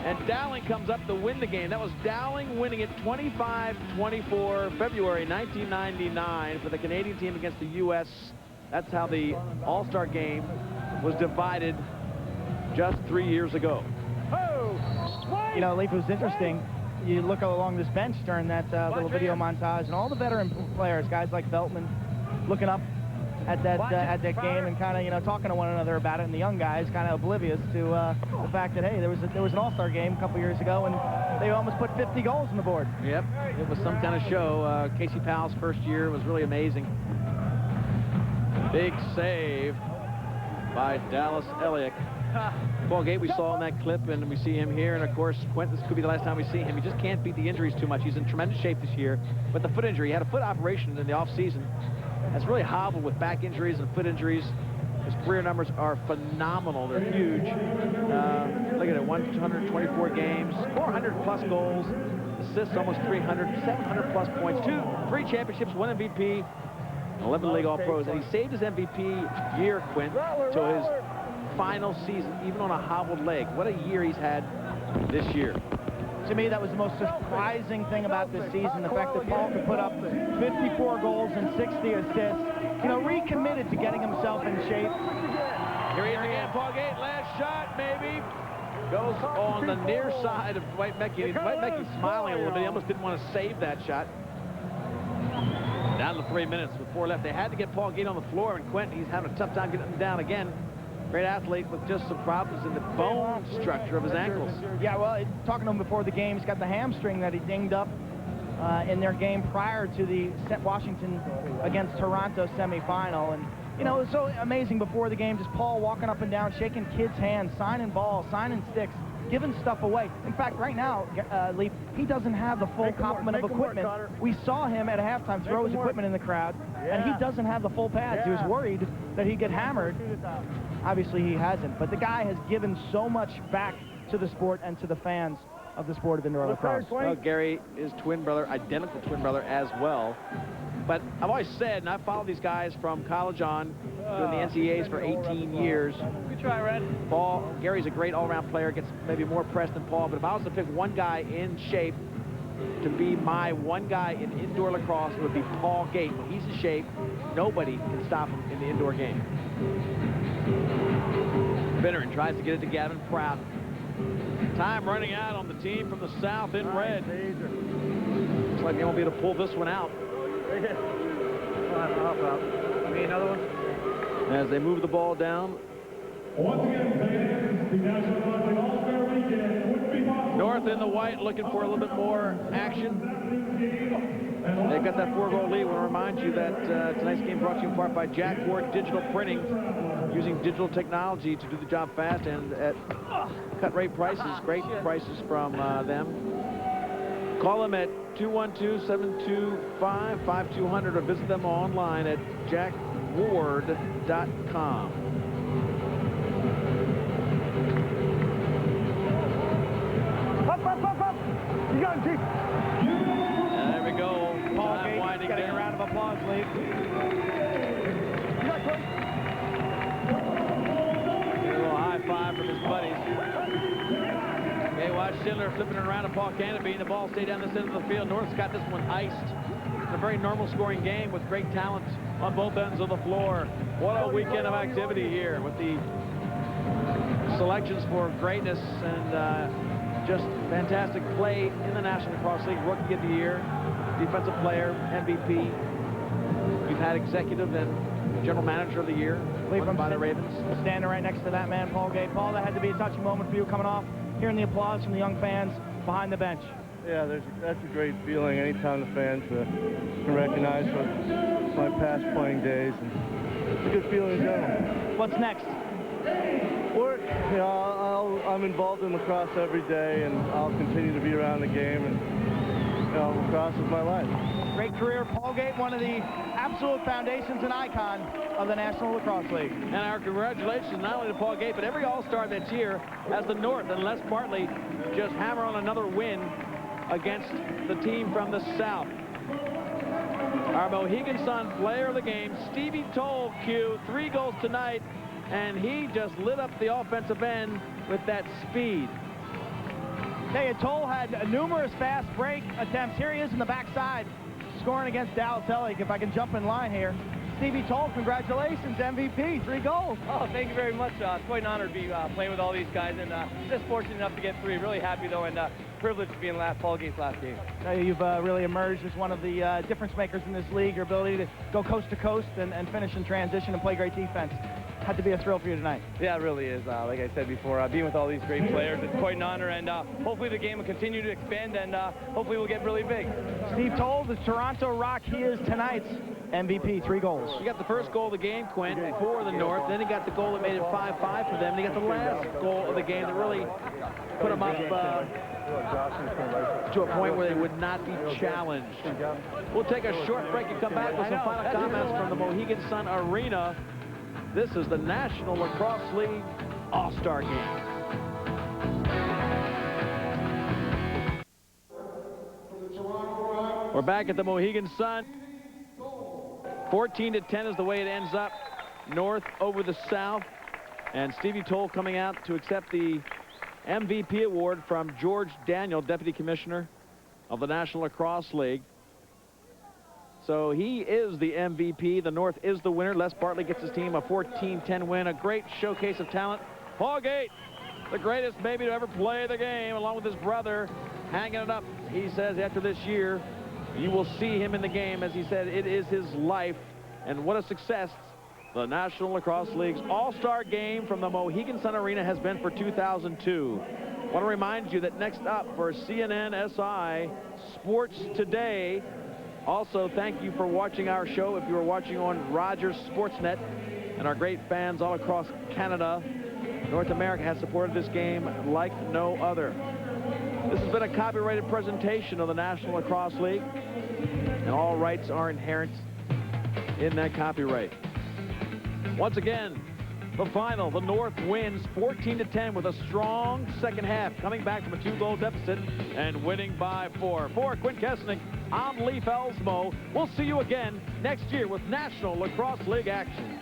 And Dowling comes up to win the game. That was Dowling winning it 25-24, February 1999 for the Canadian team against the U.S. That's how the All-Star game was divided just 3 years ago. You know, Leaf, it was interesting. You look along this bench during that little video montage, and all the veteran players, guys like Veltman, looking up at that game and kind of, you know, talking to one another about it, and the young guys kind of oblivious to the fact that, hey, there was an All-Star game a couple years ago, and they almost put 50 goals on the board. Yep, it was some kind of show. Casey Powell's first year was really amazing. Big save by Dallas Elliott. Paul Gait we saw in that clip, and we see him here, and of course Quint, this could be the last time we see him. He just can't beat the injuries too much. He's in tremendous shape this year, but the foot injury, he had a foot operation in the off-season. That's really hobbled with back injuries and foot injuries. His career numbers are phenomenal. They're huge. Look at it, 124 games, 400-plus goals, assists almost 300, 700-plus points, 3 championships, 1 MVP, 11 League All-Pros, and he saved his MVP year, Quint, till his final season, even on a hobbled leg. What a year he's had this year. To me, that was the most surprising thing about this season, the fact that Paul could put up 54 goals and 60 assists. You know, recommitted to getting himself in shape. Here he is again, Paul Gait, last shot, maybe. Goes on the near side of Dwight Mecke. Dwight Mecke's smiling a little bit. He almost didn't want to save that shot. Down to 3 minutes with 4 left. They had to get Paul Gait on the floor, and Quint, he's having a tough time getting him down again. Great athlete with just some problems in the bone structure of his ankles. Yeah, well, talking to him before the game, he's got the hamstring that he dinged up in their game prior to the Washington against Toronto semifinal. And, you know, it was so amazing before the game, just Paul walking up and down, shaking kids' hands, signing balls, signing sticks, giving stuff away. In fact, right now, Leaf, he doesn't have the full complement of equipment. We saw him at halftime throw his equipment in the crowd, and he doesn't have the full pads. He was worried that he'd get hammered. Obviously, he hasn't. But the guy has given so much back to the sport and to the fans of the sport of indoor lacrosse. Well, Gary is twin brother, identical twin brother as well. But I've always said, and I've followed these guys from college on, doing the NCAAs for 18 years. Good try, Red. Gary's a great all-around player, gets maybe more press than Paul, but if I was to pick one guy in shape to be my one guy in indoor lacrosse, it would be Paul Gait. When he's in shape, nobody can stop him in the indoor game. Finneran tries to get it to Gavin Prout. Time running out on the team from the south in red. Looks like they won't be able to pull this one out. Another one. As they move the ball down. North in the white, looking for a little bit more action. They've got that 4-goal lead. I want to remind you that tonight's game brought to you in part by Jack Ward Digital Printing, using digital technology to do the job fast and at cut rate prices, great prices from them. Call them at 212-725-5200 or visit them online at jackward.com. Up. You got him, Chief. There we go. Paul Gait getting a round of applause, Lee. You got Clay. A little high five from his buddies. Okay, watch Schindler flipping it around to Paul Canopy, and the ball stayed down the center of the field. North's got this one iced. It's a very normal scoring game with great talent on both ends of the floor. What a weekend of activity here with the selections for greatness and just fantastic play in the National Lacrosse League. Rookie of the Year, Defensive Player, MVP. We've had Executive and General Manager of the Year, won by the Ravens. Standing right next to that man, Paul Gait. Paul, that had to be a touching moment for you coming off, hearing the applause from the young fans behind the bench. Yeah, that's a great feeling anytime the fans can recognize my past playing days, and it's a good feeling in general. What's next? Work. You know, I'm involved in lacrosse every day, and I'll continue to be around the game, and you know, lacrosse is my life. Great career, Paul Gait, one of the absolute foundations and icon of the National Lacrosse League. And our congratulations not only to Paul Gait, but every All-Star that's here as the North and Les Bartley just hammer on another win against the team from the South. Our Mohegan Sun player of the game, Stevie Toll, Q, 3 goals tonight, and he just lit up the offensive end with that speed. Hey, Toll had numerous fast break attempts. Here he is in the backside, scoring against Dallas Ellick. If I can jump in line here. Stevie Toll, congratulations, MVP, 3 goals. Oh, thank you very much. It's quite an honor to be playing with all these guys, and just fortunate enough to get 3. Really happy, though, and privileged to be in Paul Gait's last game. You've really emerged as one of the difference makers in this league. Your ability to go coast to coast and finish in transition and play great defense. Had to be a thrill for you tonight. Yeah, it really is. Like I said before, being with all these great players, it's quite an honor, and hopefully the game will continue to expand, and hopefully we'll get really big. Steve Toll, the Toronto Rock, he is tonight's MVP, 3 goals. He got the first goal of the game, Quinn, for the North. Then he got the goal that made it 5-5 for them. And he got the last goal of the game that really put them up to a point where they would not be challenged. We'll take a short break and come back with some final comments from the Mohegan Sun Arena. This is the National Lacrosse League All-Star Game. We're back at the Mohegan Sun. 14-10 is the way it ends up. North over the South. And Stevie Toll coming out to accept the MVP award from George Daniel, Deputy Commissioner of the National Lacrosse League. So he is the MVP. The North is the winner. Les Bartley gets his team a 14-10 win. A great showcase of talent. Paul Gait, the greatest maybe to ever play the game, along with his brother, hanging it up. He says after this year, you will see him in the game. As he said, it is his life. And what a success the National Lacrosse League's All-Star Game from the Mohegan Sun Arena has been for 2002. I want to remind you that next up for CNN SI Sports Today. Also, thank you for watching our show. If you are watching on Rogers Sportsnet, and our great fans all across Canada, North America has supported this game like no other. This has been a copyrighted presentation of the National Lacrosse League, and all rights are inherent in that copyright. Once again, the final, the North wins 14-10 with a strong second half, coming back from a 2-goal deficit and winning by 4. For Quinn Kesnick, I'm Leif Elsmo. We'll see you again next year with National Lacrosse League action.